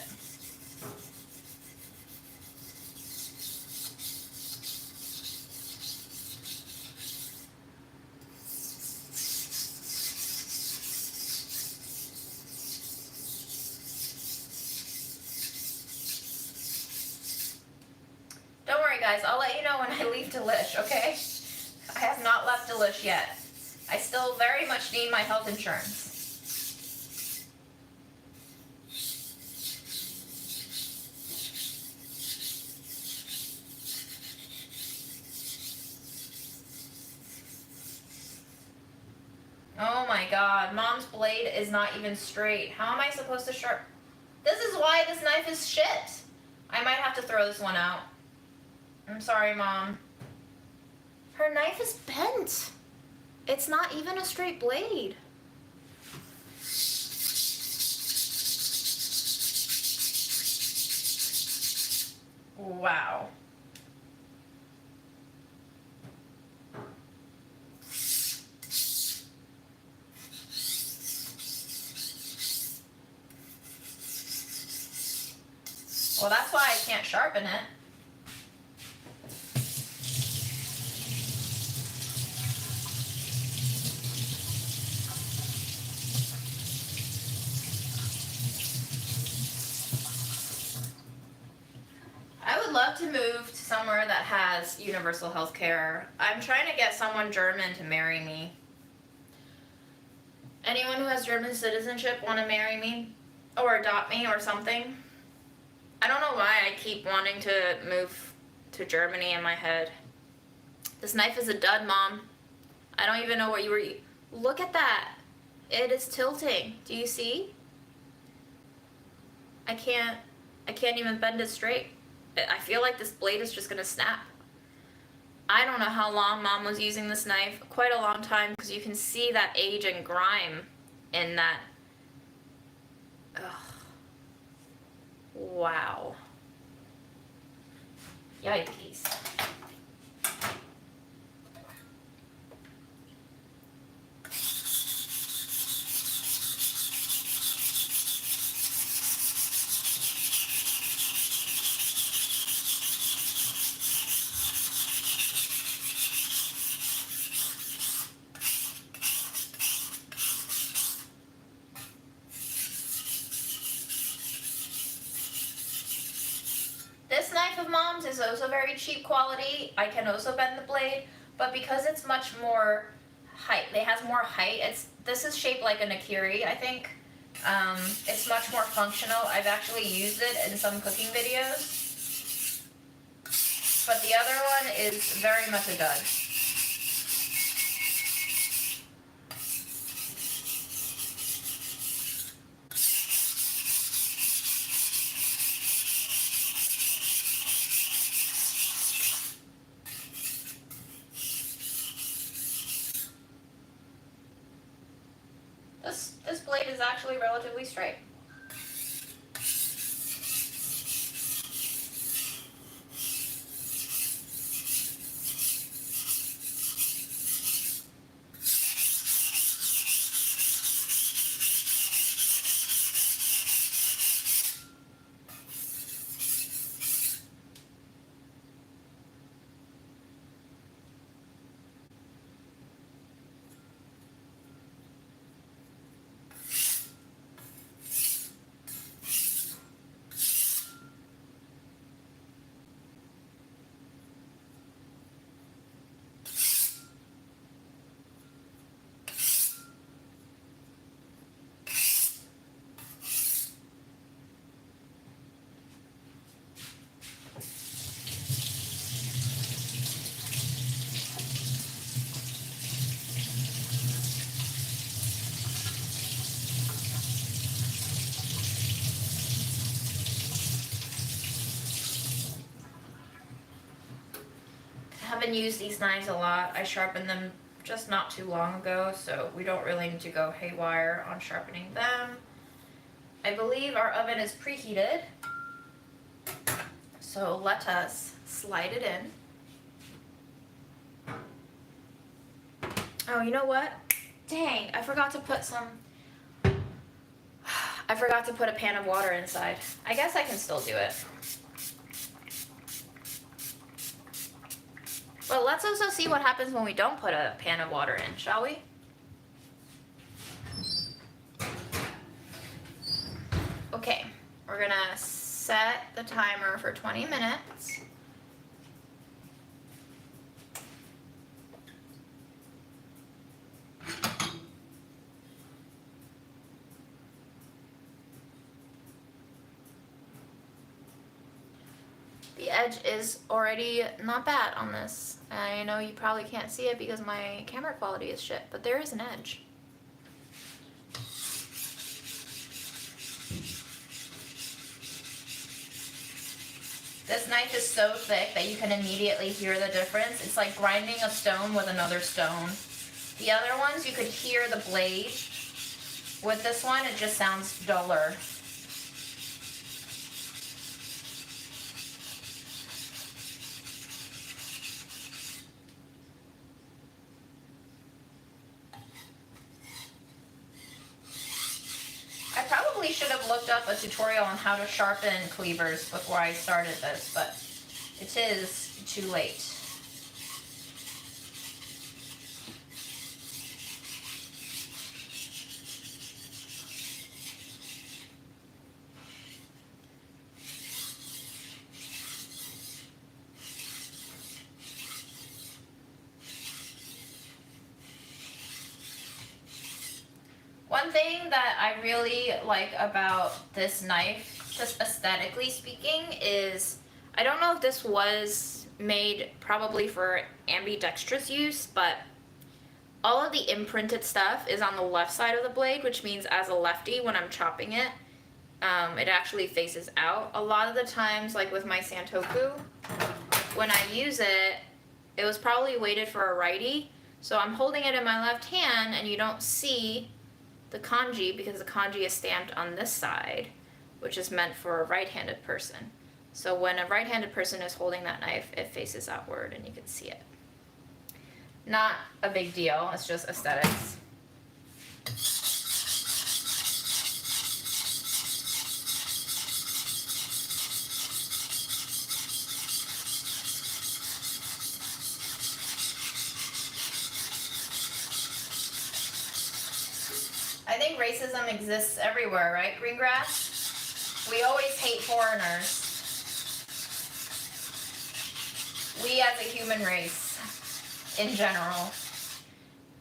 [SPEAKER 1] Don't worry guys, I'll let you know when I leave Delish, okay? I have not left Delish yet. I still very much need my health insurance. Oh my god, Mom's blade is not even straight. How am I supposed to sharp? This is why this knife is shit. I might have to throw this one out. I'm sorry, Mom. Her knife is bent. It's not even a straight blade. Wow. Well, that's why I can't sharpen it. love to move to somewhere that has universal health care. I'm trying to get someone German to marry me. Anyone who has German citizenship want to marry me? Or adopt me or something? I don't know why I keep wanting to move to Germany in my head. This knife is a dud, Mom. I don't even know what you were... Look at that. It is tilting. Do you see? I can't even bend it straight. I feel like this blade is just gonna snap. I don't know how long Mom was using this knife. Quite a long time, because you can see that age and grime in that. Ugh. Wow. Yikes. This knife of Mom's is also very cheap quality. I can also bend the blade, but because it's much more height, it has more height. This is shaped like an akiri, I think. It's much more functional. I've actually used it in some cooking videos. But the other one is very much a dud. This blade is actually relatively straight. I haven't used these knives a lot. I sharpened them just not too long ago, so we don't really need to go haywire on sharpening them. I believe our oven is preheated, so let us slide it in. Oh, you know what? Dang, I forgot to put a pan of water inside. I guess I can still do it. But let's also see what happens when we don't put a pan of water in, shall we? Okay, we're gonna set the timer for 20 minutes. The edge is already not bad on this. I know you probably can't see it because my camera quality is shit, but there is an edge. This knife is so thick that you can immediately hear the difference. It's like grinding a stone with another stone. The other ones, you could hear the blade. With this one, it just sounds duller. I probably should have looked up a tutorial on how to sharpen cleavers before I started this, but it is too late. thing that I really like about this knife, just aesthetically speaking, is I don't know if this was made probably for ambidextrous use, but all of the imprinted stuff is on the left side of the blade, which means as a lefty, when I'm chopping it, it actually faces out. A lot of the times, like with my Santoku, when I use it, it was probably weighted for a righty, so I'm holding it in my left hand and you don't see the kanji because the kanji is stamped on this side, which is meant for a right-handed person. So when a right-handed person is holding that knife, it faces outward and you can see it. Not a big deal, it's just aesthetics. I think racism exists everywhere, right, Greengrass? We always hate foreigners. We as a human race, in general.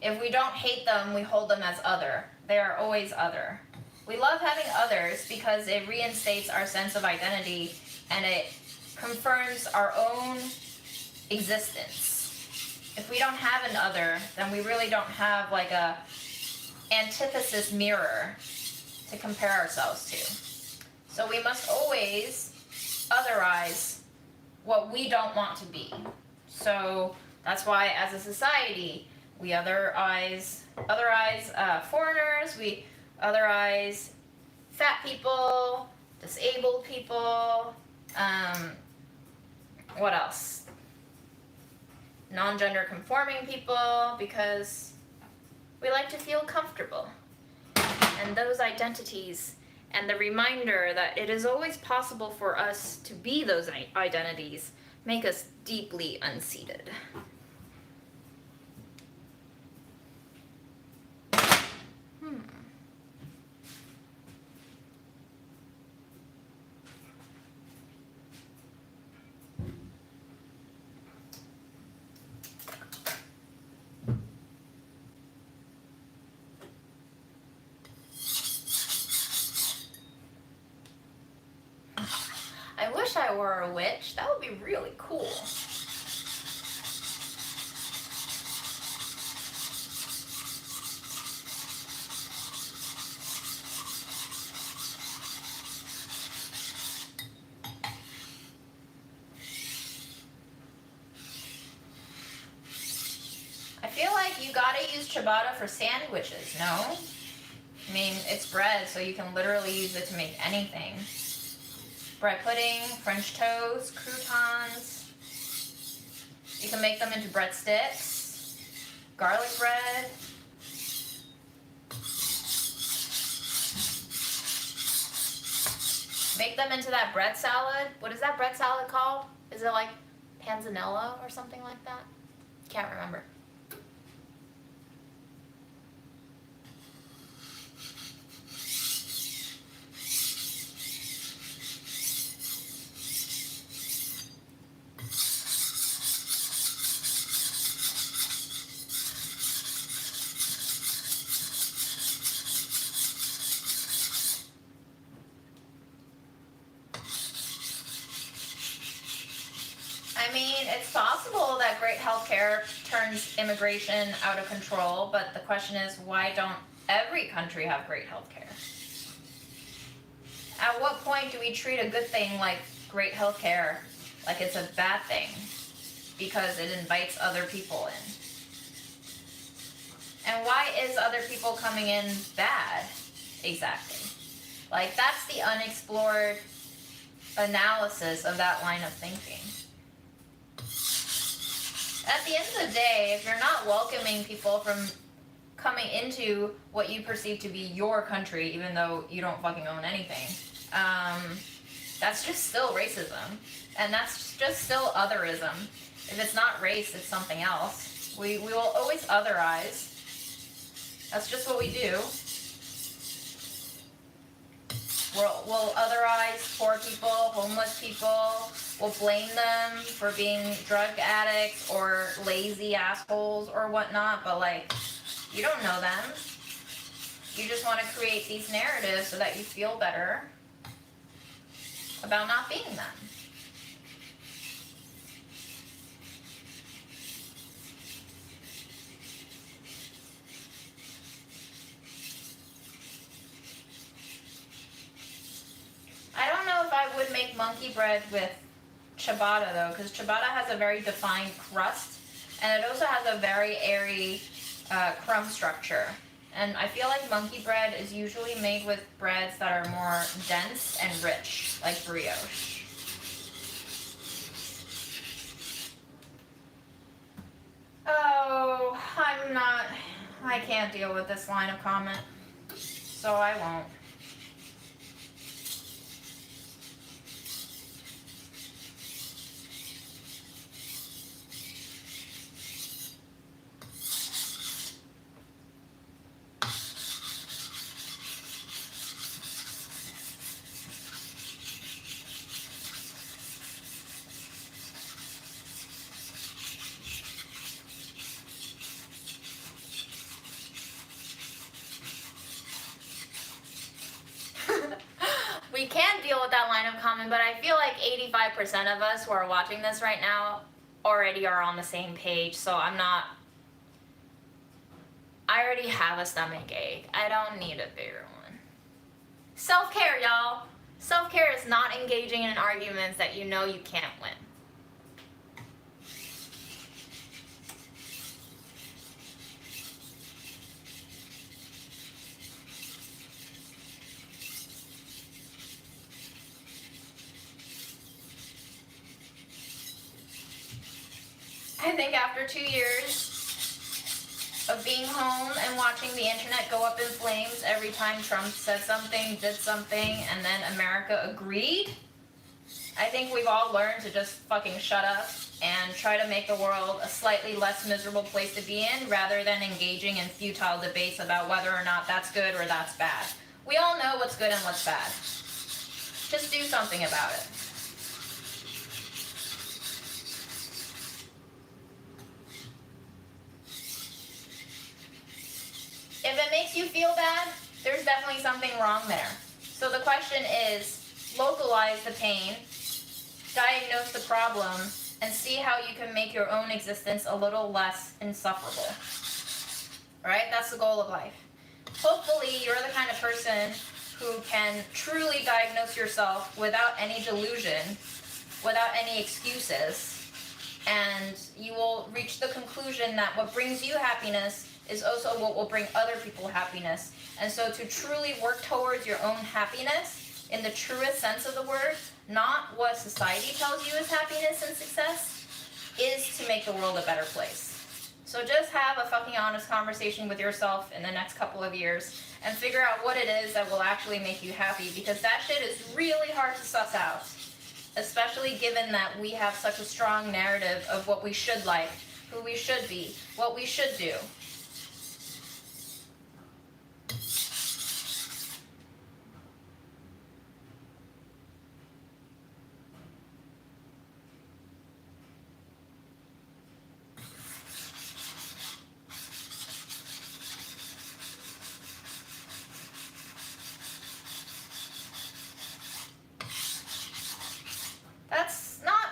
[SPEAKER 1] If we don't hate them, we hold them as other. They are always other. We love having others because it reinstates our sense of identity and it confirms our own existence. If we don't have an other, then we really don't have like a antithesis mirror to compare ourselves to. So we must always otherize what we don't want to be. So that's why as a society, we otherize foreigners, we otherize fat people, disabled people, what else? Non-gender conforming people, because we like to feel comfortable. And those identities and the reminder that it is always possible for us to be those identities make us deeply unseated. I wish I were a witch. That would be really cool. I feel like you gotta use ciabatta for sandwiches, no? I mean, it's bread, so you can literally use it to make anything. Bread pudding, French toast, croutons. You can make them into breadsticks, garlic bread. Make them into that bread salad. What is that bread salad called? Is it like panzanella or something like that? Can't remember. I mean, it's possible that great healthcare turns immigration out of control, but the question is, why don't every country have great healthcare? At what point do we treat a good thing like great healthcare like it's a bad thing because it invites other people in? And why is other people coming in bad, exactly? Like, that's the unexplored analysis of that line of thinking. At the end of the day, if you're not welcoming people from coming into what you perceive to be your country, even though you don't fucking own anything, that's just still racism. And that's just still otherism. If it's not race, it's something else. We will always otherize. That's just what we do. We'll otherize poor people, homeless people. We'll blame them for being drug addicts or lazy assholes or whatnot, but like, you don't know them. You just want to create these narratives so that you feel better about not being them. I don't know if I would make monkey bread with ciabatta though, because ciabatta has a very defined crust, and it also has a very airy crumb structure. And I feel like monkey bread is usually made with breads that are more dense and rich, like brioche. Oh, I can't deal with this line of comment, so I won't. We can deal with that line of comment, but I feel like 85% of us who are watching this right now already are on the same page, so I already have a stomach ache. I don't need a bigger one. Self-care, y'all. Self-care is not engaging in arguments that you know you can't win. I think after 2 years of being home and watching the internet go up in flames every time Trump said something, did something, and then America agreed, I think we've all learned to just fucking shut up and try to make the world a slightly less miserable place to be in, rather than engaging in futile debates about whether or not that's good or that's bad. We all know what's good and what's bad. Just do something about it. If it makes you feel bad, there's definitely something wrong there. So the question is, localize the pain, diagnose the problem, and see how you can make your own existence a little less insufferable. Right? That's the goal of life. Hopefully, you're the kind of person who can truly diagnose yourself without any delusion, without any excuses, and you will reach the conclusion that what brings you happiness is also what will bring other people happiness. And so to truly work towards your own happiness, in the truest sense of the word, not what society tells you is happiness and success, is to make the world a better place. So just have a fucking honest conversation with yourself in the next couple of years and figure out what it is that will actually make you happy, because that shit is really hard to suss out, especially given that we have such a strong narrative of what we should like, who we should be, what we should do. That's not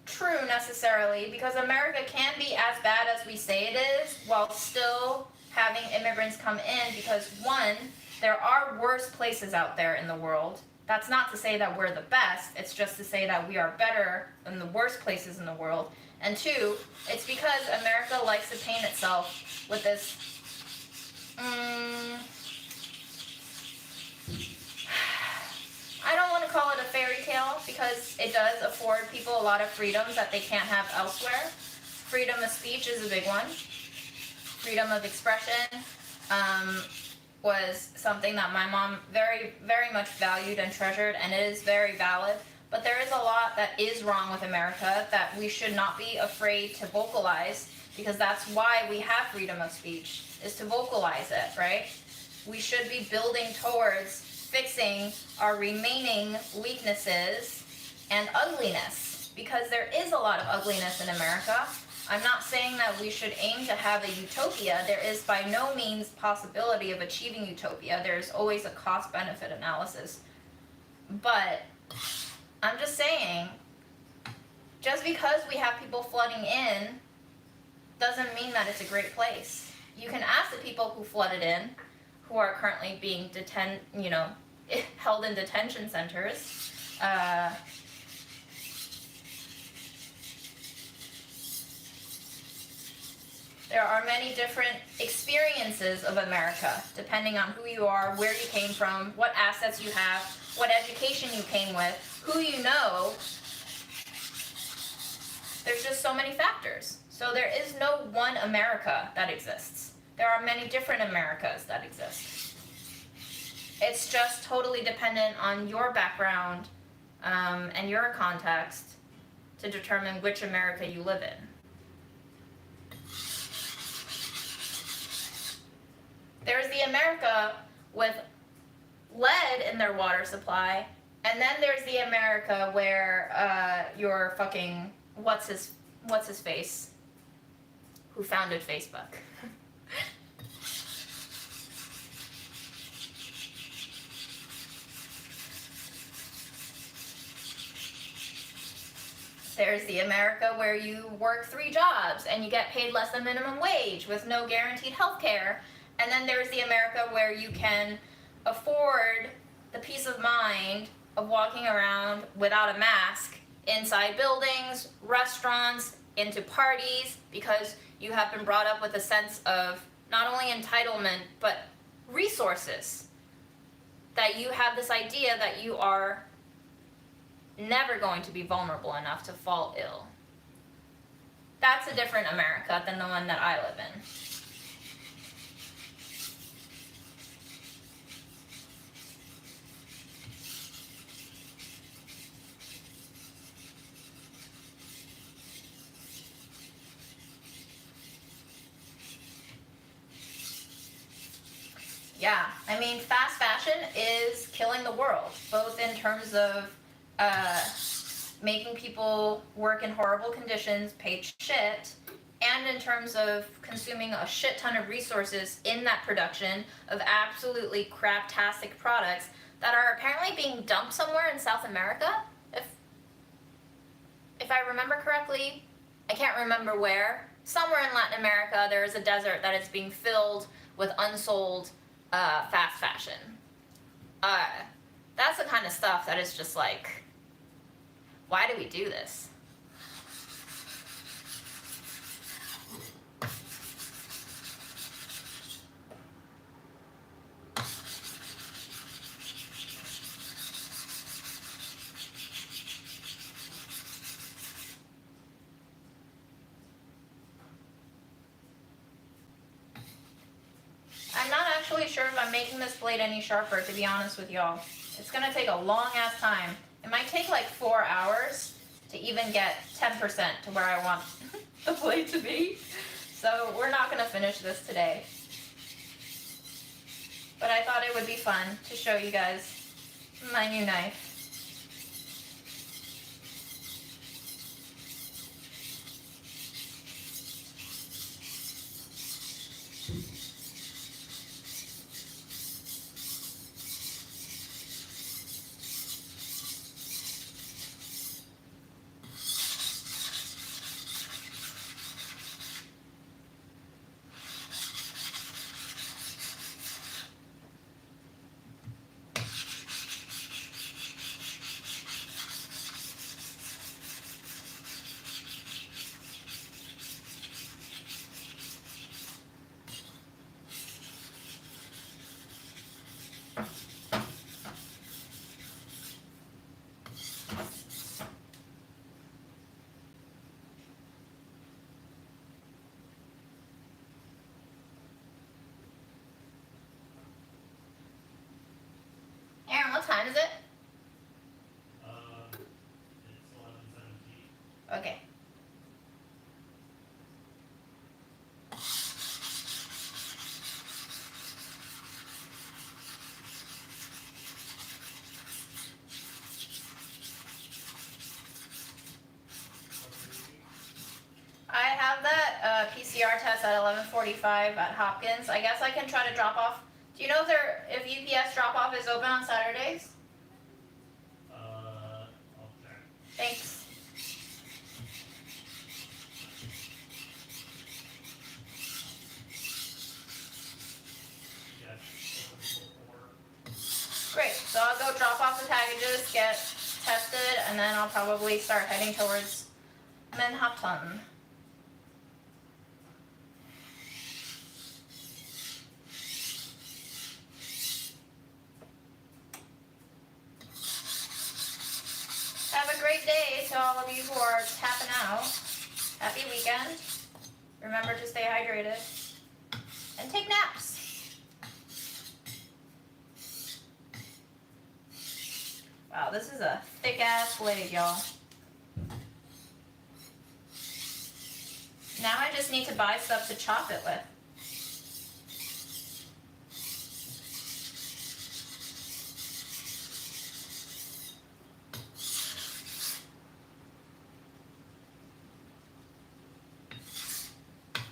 [SPEAKER 1] true necessarily, because America can be as bad as we say it is while still having immigrants come in, because one, there are worse places out there in the world. That's not to say that we're the best, it's just to say that we are better than the worst places in the world. And two, it's because America likes to paint itself with this I don't want to call it a fairy tale, because it does afford people a lot of freedoms that they can't have elsewhere. Freedom of speech is a big one. Freedom of expression was something that my mom very, very much valued and treasured, and it is very valid. But there is a lot that is wrong with America that we should not be afraid to vocalize, because that's why we have freedom of speech, is to vocalize it, right? We should be building towards fixing our remaining weaknesses and ugliness, because there is a lot of ugliness in America. I'm not saying that we should aim to have a utopia. There is by no means possibility of achieving utopia. There's always a cost-benefit analysis. But I'm just saying, just because we have people flooding in doesn't mean that it's a great place. You can ask the people who flooded in, who are currently being held in detention centers. There are many different experiences of America, depending on who you are, where you came from, what assets you have, what education you came with, who you know. There's just so many factors. So there is no one America that exists. There are many different Americas that exist. It's just totally dependent on your background and your context to determine which America you live in. There's the America with lead in their water supply, and then there's the America where your fucking what's his face, who founded Facebook. There's the America where you work 3 jobs and you get paid less than minimum wage with no guaranteed health care. And then there's the America where you can afford the peace of mind of walking around without a mask inside buildings, restaurants, into parties, because you have been brought up with a sense of not only entitlement, but resources. That you have this idea that you are never going to be vulnerable enough to fall ill. That's a different America than the one that I live in. Yeah, I mean, fast fashion is killing the world, both in terms of making people work in horrible conditions, paid shit, and in terms of consuming a shit ton of resources in that production of absolutely craptastic products that are apparently being dumped somewhere in South America. If I remember correctly, I can't remember where. Somewhere in Latin America, there is a desert that is being filled with unsold fast fashion. That's the kind of stuff that is just like, why do we do this? I'm not actually sure if I'm making this blade any sharper, to be honest with y'all. It's gonna take a long ass time. It might take like 4 hours to even get 10% to where I want the blade to be. So we're not gonna finish this today. But I thought it would be fun to show you guys my new knife. Aaron, what time is it?
[SPEAKER 2] It's 11:17.
[SPEAKER 1] Okay. I have PCR test at 11:45 at Hopkins. I guess I can try to drop off. Do you know if UPS drop off is open on Saturdays?
[SPEAKER 2] I'll check.
[SPEAKER 1] Thanks.
[SPEAKER 2] Yes, open till 4.
[SPEAKER 1] Great. So I'll go drop off the packages, get tested, and then I'll probably start heading towards Manhattan. Have a great day to all of you who are tapping out. Happy weekend. Remember to stay hydrated. And take naps. Wow, this is a thick ass blade, y'all. Now I just need to buy stuff to chop it with.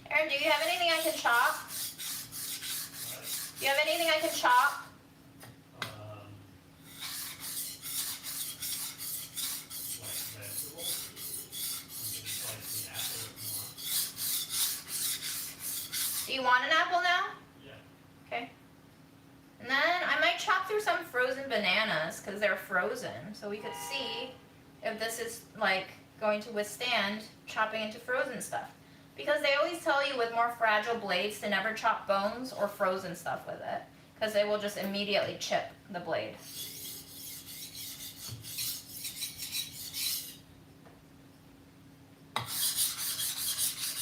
[SPEAKER 1] Aaron, do you have anything I can chop? Do you have anything I can chop?
[SPEAKER 2] Like vegetables. You can slice the apple if
[SPEAKER 1] Do you want an apple now?
[SPEAKER 2] you want. Yeah.
[SPEAKER 1] Okay. And then I might chop through some frozen bananas because they're frozen. So we could see if this is like going to withstand chopping into frozen stuff. Because they always tell you with more fragile blades to never chop bones or frozen stuff with it. Because they will just immediately chip the blade.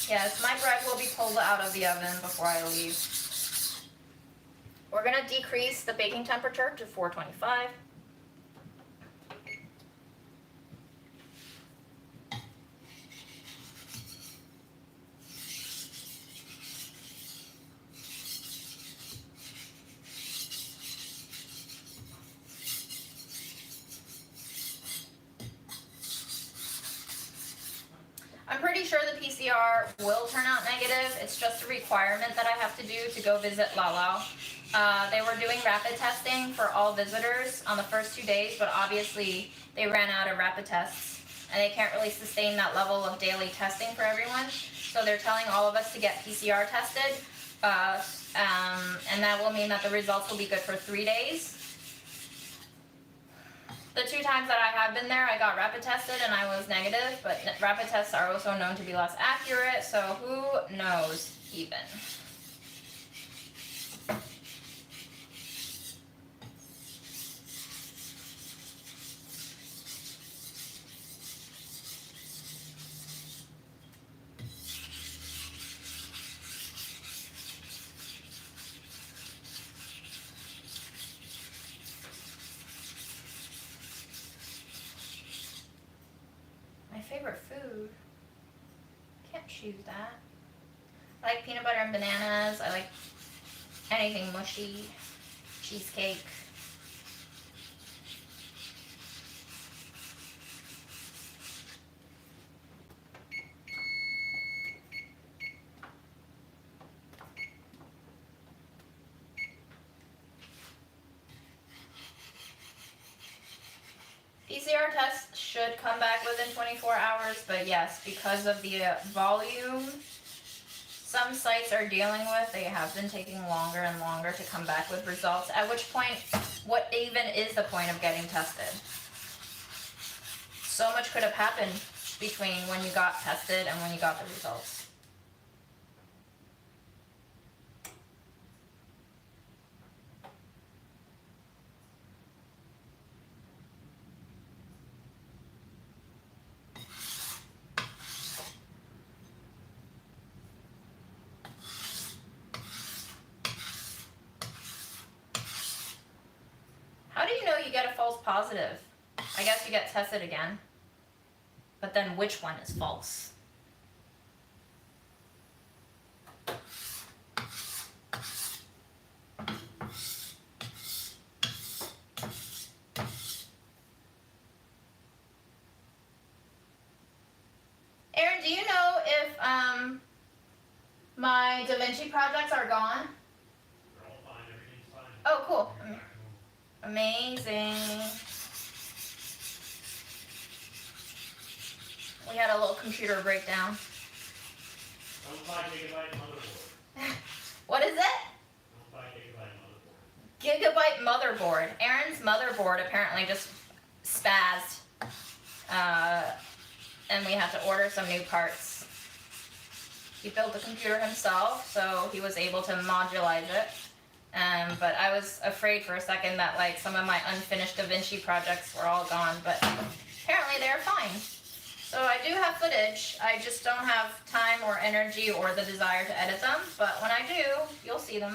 [SPEAKER 1] Yes, my bread will be pulled out of the oven before I leave. We're going to decrease the baking temperature to 425. I'm pretty sure the PCR will turn out negative. It's just a requirement that I have to do to go visit Lalao. They were doing rapid testing for all visitors on the first 2 days, but obviously they ran out of rapid tests and they can't really sustain that level of daily testing for everyone. So they're telling all of us to get PCR tested, and that will mean that the results will be good for 3 days. The 2 times that I have been there, I got rapid tested and I was negative, but rapid tests are also known to be less accurate, so who knows even. My favorite food. Can't choose that. I like peanut butter and bananas. I like anything mushy. Cheesecake. PCR tests should come back within 24 hours, but yes, because of the volume some sites are dealing with, they have been taking longer and longer to come back with results, at which point, what even is the point of getting tested? So much could have happened between when you got tested and when you got the results. How do you know you get a false positive? I guess you get tested again. But then which one is false? Aaron, do you know if My Da Vinci projects are gone.
[SPEAKER 2] They're all fine, everything's fine.
[SPEAKER 1] Oh, cool.
[SPEAKER 2] You're back to normal.
[SPEAKER 1] Amazing. We had a little computer breakdown.
[SPEAKER 2] Don't buy gigabyte motherboard.
[SPEAKER 1] What is it?
[SPEAKER 2] Don't buy gigabyte motherboard.
[SPEAKER 1] Gigabyte motherboard. Aaron's motherboard apparently just spazzed. And we had to order some new parts. He built the computer himself, so he was able to modularize it. But I was afraid for a second that like some of my unfinished Da Vinci projects were all gone, but apparently they're fine. So I do have footage. I just don't have time or energy or the desire to edit them, but when I do, you'll see them.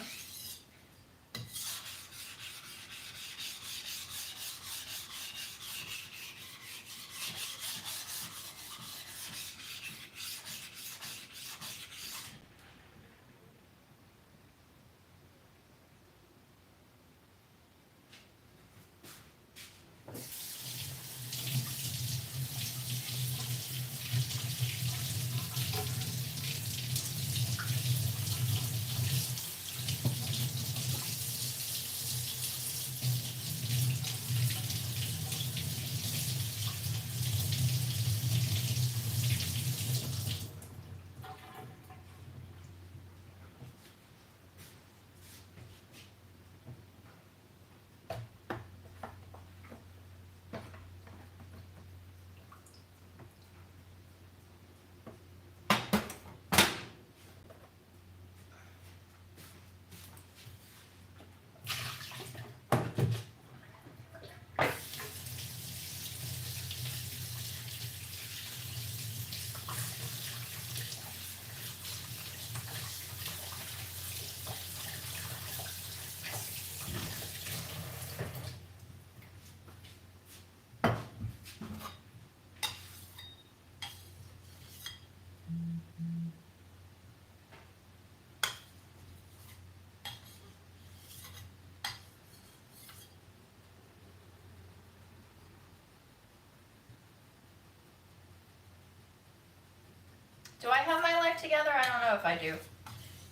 [SPEAKER 1] Do I have my life together? I don't know if I do.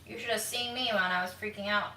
[SPEAKER 1] You should have seen me when I was freaking out.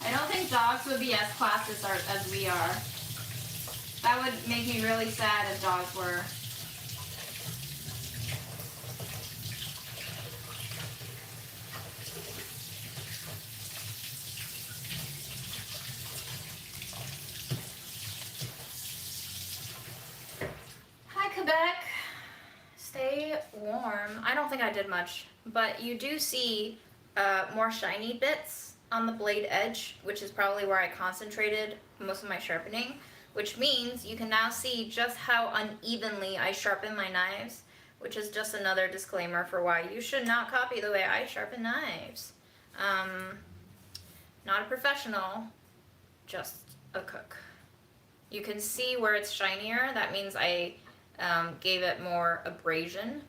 [SPEAKER 1] I don't think dogs would be as classist as we are. That would make me really sad if dogs were. Hi, Quebec. Stay warm. I don't think I did much, but you do see more shiny bits on the blade edge, which is probably where I concentrated most of my sharpening, which means you can now see just how unevenly I sharpen my knives, which is just another disclaimer for why you should not copy the way I sharpen knives. Not a professional, just a cook. You can see where it's shinier. That means I gave it more abrasion.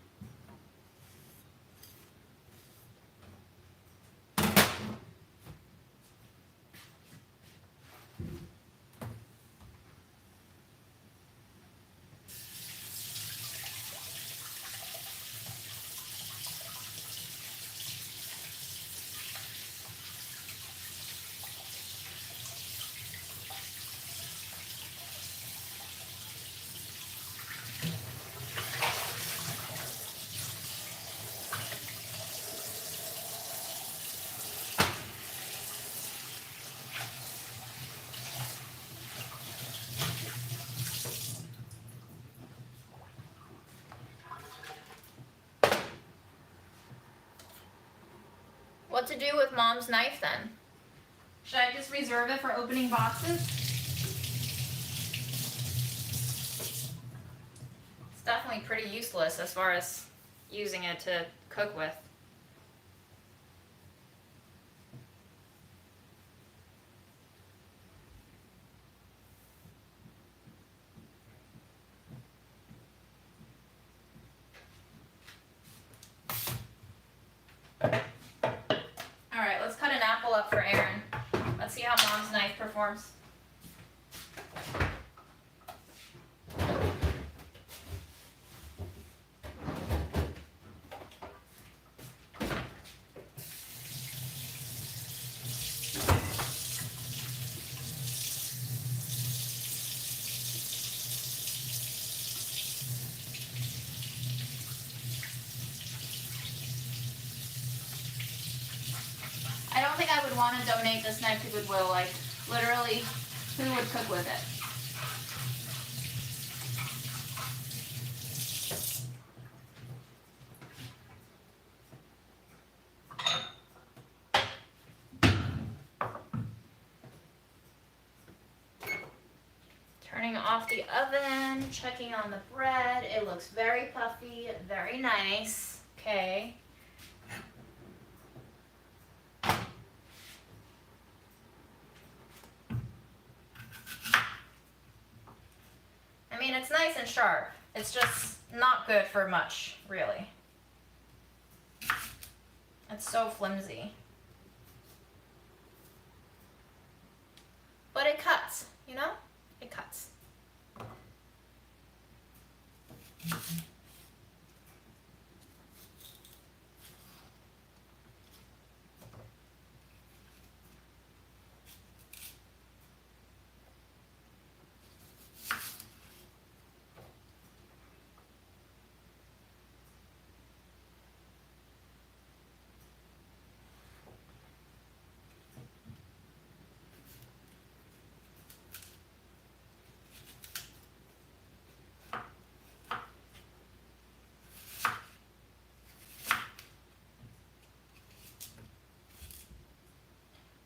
[SPEAKER 1] what to do with Mom's knife then? Should I just reserve it for opening boxes? It's definitely pretty useless as far as using it to cook with. Alright, let's cut an apple up for Aaron. Let's see how Mom's knife performs. I don't think I would want to donate this knife to Goodwill. Like, literally, who would cook with it? Turning off the oven, checking on the bread. It looks very puffy, very nice. Okay. I mean, it's nice and sharp. It's just not good for much, really. It's so flimsy. But it cuts, you know? It cuts.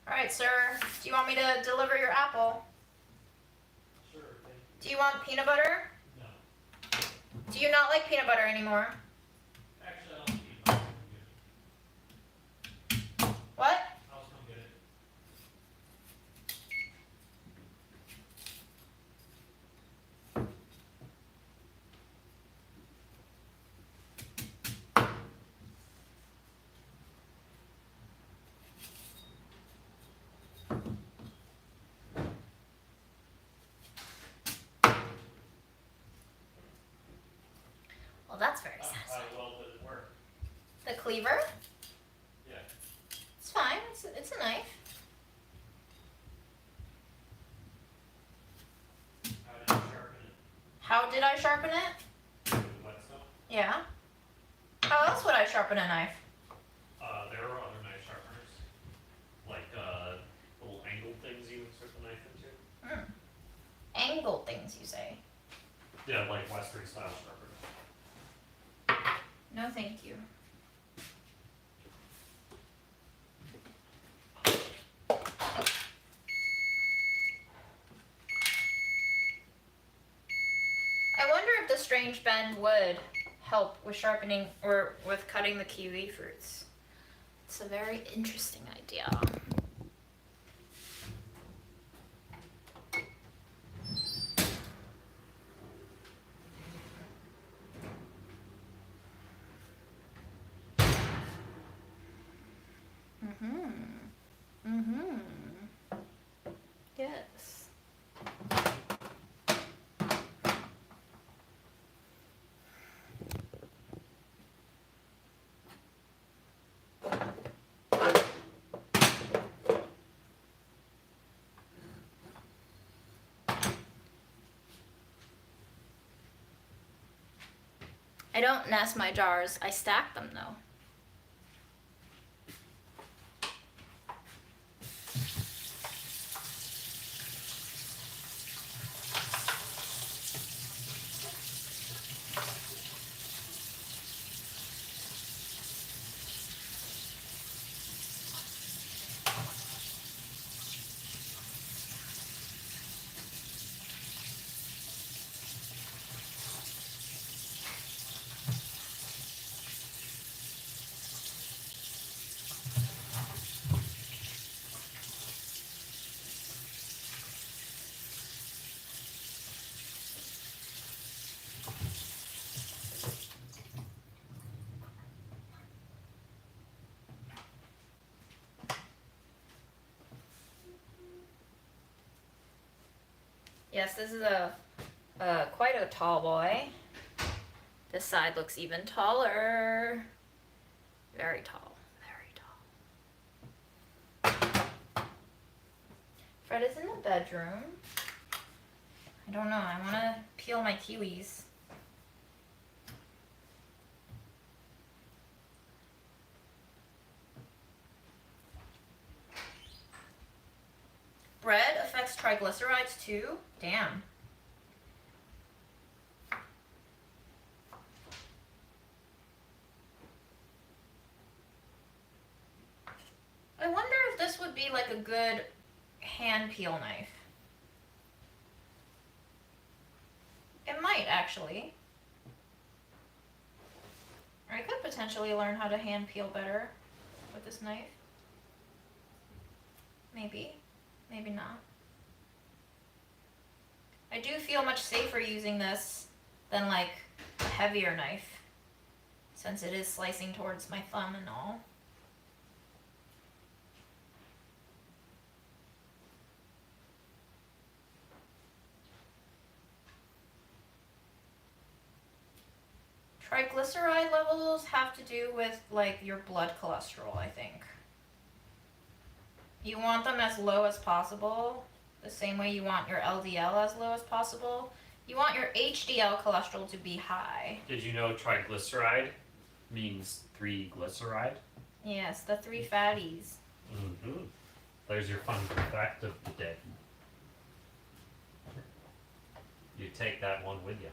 [SPEAKER 1] Alright, sir. Do you want me to deliver your apple?
[SPEAKER 2] Sure, thank
[SPEAKER 1] Do you want peanut butter?
[SPEAKER 2] you. No.
[SPEAKER 1] Do you not like peanut butter anymore?
[SPEAKER 2] Actually, I don't need it. I'll come get it.
[SPEAKER 1] What?
[SPEAKER 2] I'll come get it.
[SPEAKER 1] Well, that's very
[SPEAKER 2] How
[SPEAKER 1] satisfying.
[SPEAKER 2] well did it work?
[SPEAKER 1] The cleaver?
[SPEAKER 2] Yeah.
[SPEAKER 1] It's fine. It's a knife.
[SPEAKER 2] How did you sharpen it?
[SPEAKER 1] How did I sharpen it?
[SPEAKER 2] With whetstone?
[SPEAKER 1] Yeah. How else would I sharpen a knife?
[SPEAKER 2] There are other knife sharpeners. Like, little angled things you insert the knife into.
[SPEAKER 1] Angled things, you say?
[SPEAKER 2] Yeah, like Western style sharpener.
[SPEAKER 1] No, thank you. I wonder if the strange bend would help with sharpening or with cutting the kiwi fruits. It's a very interesting idea. Yes. I don't nest my jars, I stack them though. Yes, this is a quite a tall boy. This side looks even taller. Very tall, very tall. Fred is in the bedroom. I don't know, I want to peel my kiwis. Bread affects triglycerides too? Damn. I wonder if this would be like a good hand peel knife. It might actually. I could potentially learn how to hand peel better with this knife. Maybe. Maybe not. I do feel much safer using this than like a heavier knife, since it is slicing towards my thumb and all. Triglyceride levels have to do with like your blood cholesterol, I think. You want them as low as possible, the same way you want your LDL as low as possible. You want your HDL cholesterol to be high.
[SPEAKER 2] Did you know triglyceride means 3 glyceride?
[SPEAKER 1] Yes, the 3 fatties.
[SPEAKER 2] Mm-hmm. There's your fun fact of the day. You take that one with you.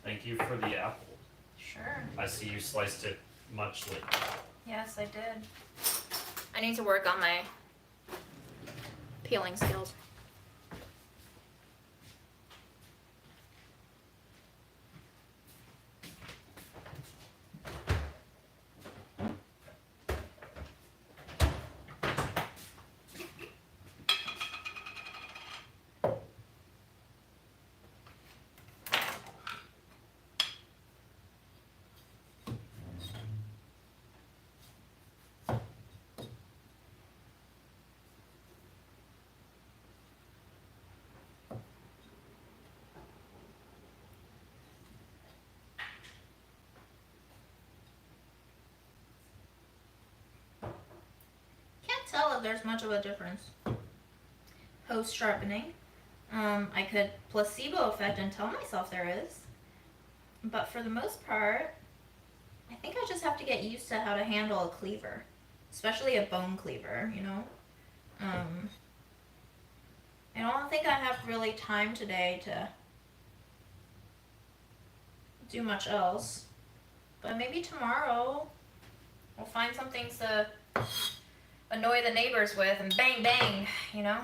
[SPEAKER 2] Thank you for the apple.
[SPEAKER 1] Sure.
[SPEAKER 2] I see you sliced it muchly.
[SPEAKER 1] Yes, I did. I need to work on my peeling skills. Can't tell if there's much of a difference post sharpening. I could placebo effect and tell myself there is, but for the most part, I think I just have to get used to how to handle a cleaver, especially a bone cleaver, you know? I don't think I have really time today to do much else, but maybe tomorrow we'll find something to annoy the neighbors with and bang bang, you know?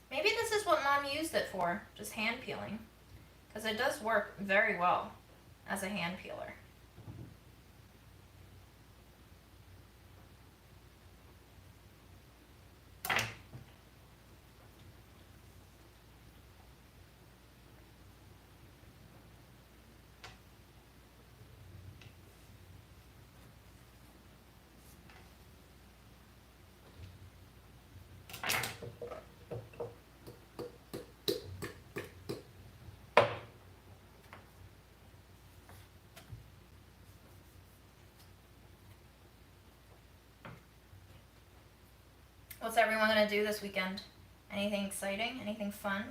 [SPEAKER 1] Maybe this is what Mom used it for, just hand peeling, because it does work very well as a hand peeler. What's everyone gonna do this weekend? Anything exciting? Anything fun?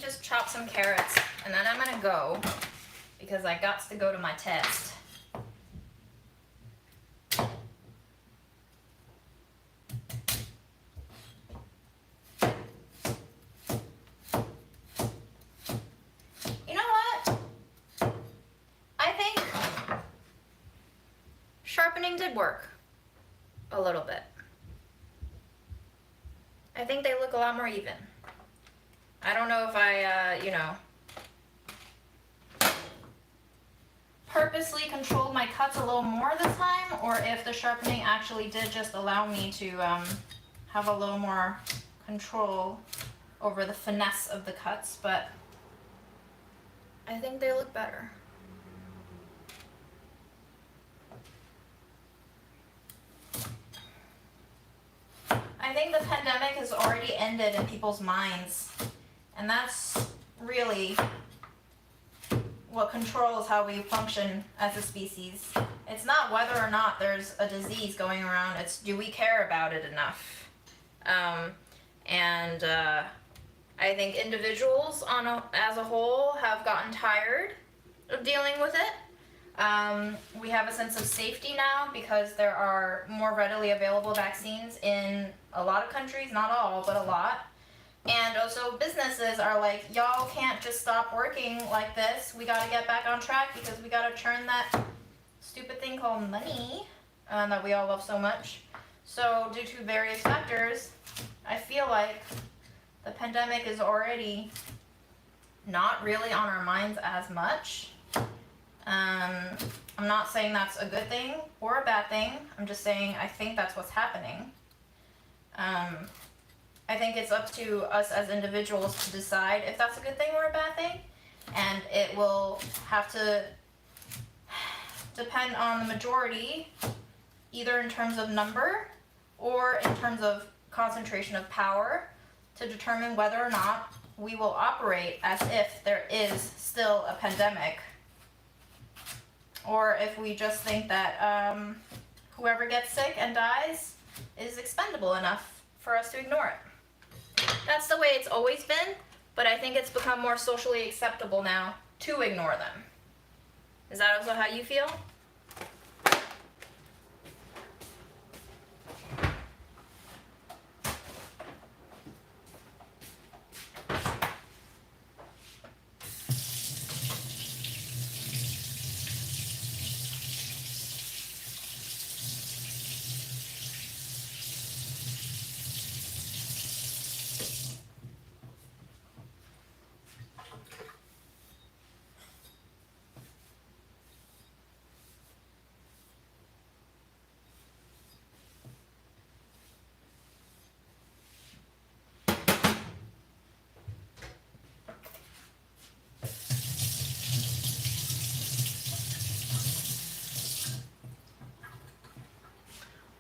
[SPEAKER 1] just chop some carrots and then I'm gonna go because I got to go to my test. You know what? I think sharpening did work a little bit. I think they look a lot more even. I don't know if I, purposely controlled my cuts a little more this time, or if the sharpening actually did just allow me to have a little more control over the finesse of the cuts, but I think they look better. I think the pandemic has already ended in people's minds, and that's really what controls how we function as a species. It's not whether or not there's a disease going around, it's do we care about it enough? I think individuals as a whole have gotten tired of dealing with it. We have a sense of safety now because there are more readily available vaccines in a lot of countries, not all, but a lot. And also businesses are like, y'all can't just stop working like this. We gotta get back on track because we gotta churn that stupid thing called money that we all love so much. So due to various factors, I feel like the pandemic is already not really on our minds as much. I'm not saying that's a good thing or a bad thing. I'm just saying I think that's what's happening. I think it's up to us as individuals to decide if that's a good thing or a bad thing, and it will have to depend on the majority, either in terms of number or in terms of concentration of power, to determine whether or not we will operate as if there is still a pandemic, or if we just think that whoever gets sick and dies is expendable enough for us to ignore it. That's the way it's always been, but I think it's become more socially acceptable now to ignore them. Is that also how you feel?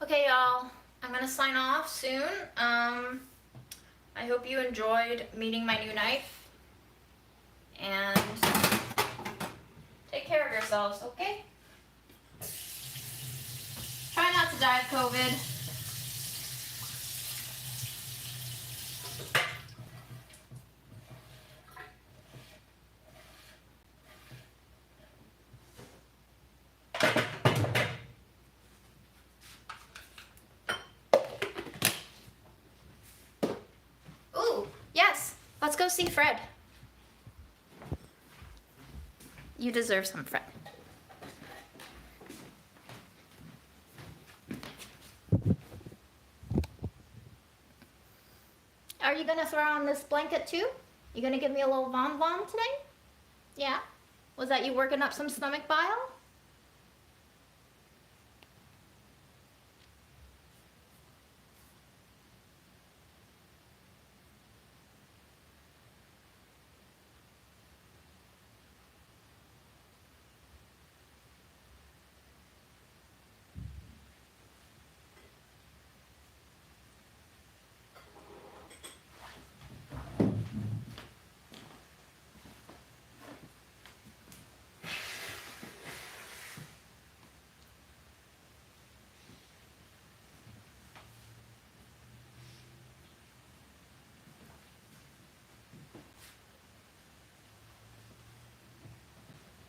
[SPEAKER 1] Okay, y'all, I'm gonna sign off soon. I hope you enjoyed meeting my new knife, and take care of yourselves, okay? Try not to die of COVID. Yes, let's go see Fred. You deserve some Fred. Are you gonna throw on this blanket too? You gonna give me a little vom vom today? Yeah? Was that you working up some stomach bile?